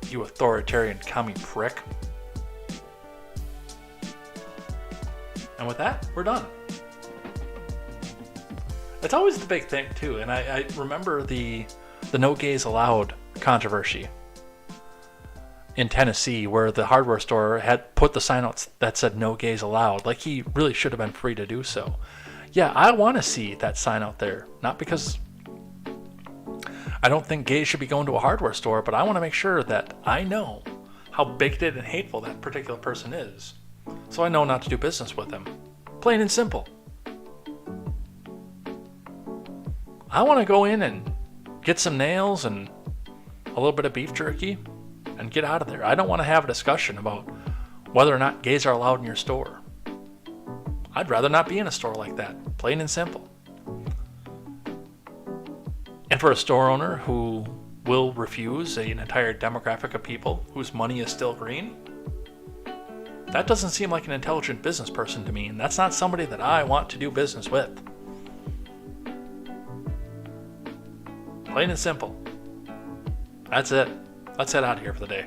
You authoritarian commie prick. And with that, we're done. It's always the big thing too, and I remember the no gays allowed controversy in Tennessee, where the hardware store had put the sign out that said no gays allowed. Like, he really should have been free to do so. Yeah, I want to see that sign out there, not because I don't think gays should be going to a hardware store, but I want to make sure that I know how bigoted and hateful that particular person is, so I know not to do business with them. Plain and simple. I want to go in and get some nails and a little bit of beef jerky and get out of there. I don't want to have a discussion about whether or not gays are allowed in your store. I'd rather not be in a store like that. Plain and simple. And for a store owner who will refuse an entire demographic of people whose money is still green, that doesn't seem like an intelligent business person to me, and that's not somebody that I want to do business with. Plain and simple. That's it. Let's head out of here for the day.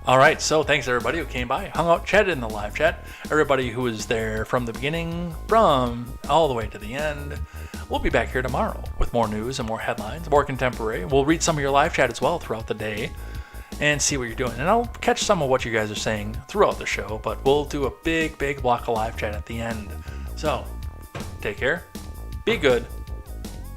All right, so thanks everybody who came by, hung out, chatted in the live chat. Everybody who was there from the beginning, from all the way to the end. We'll be back here tomorrow with more news and more headlines, more contemporary. We'll read some of your live chat as well throughout the day and see what you're doing. And I'll catch some of what you guys are saying throughout the show, but we'll do a big block of live chat at the end. So, take care, be good,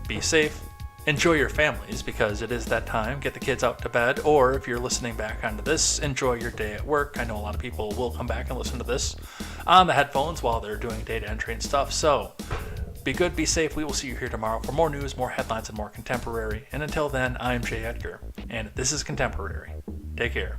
be safe, enjoy your families because it is that time. Get the kids out to bed, or if you're listening back onto this, enjoy your day at work. I know a lot of people will come back and listen to this on the headphones while they're doing data entry and stuff. So, be good, be safe. We will see you here tomorrow for more news, more headlines, and more contemporary. And until then, I'm Jay Edgar, and this is Contemporary. Take care.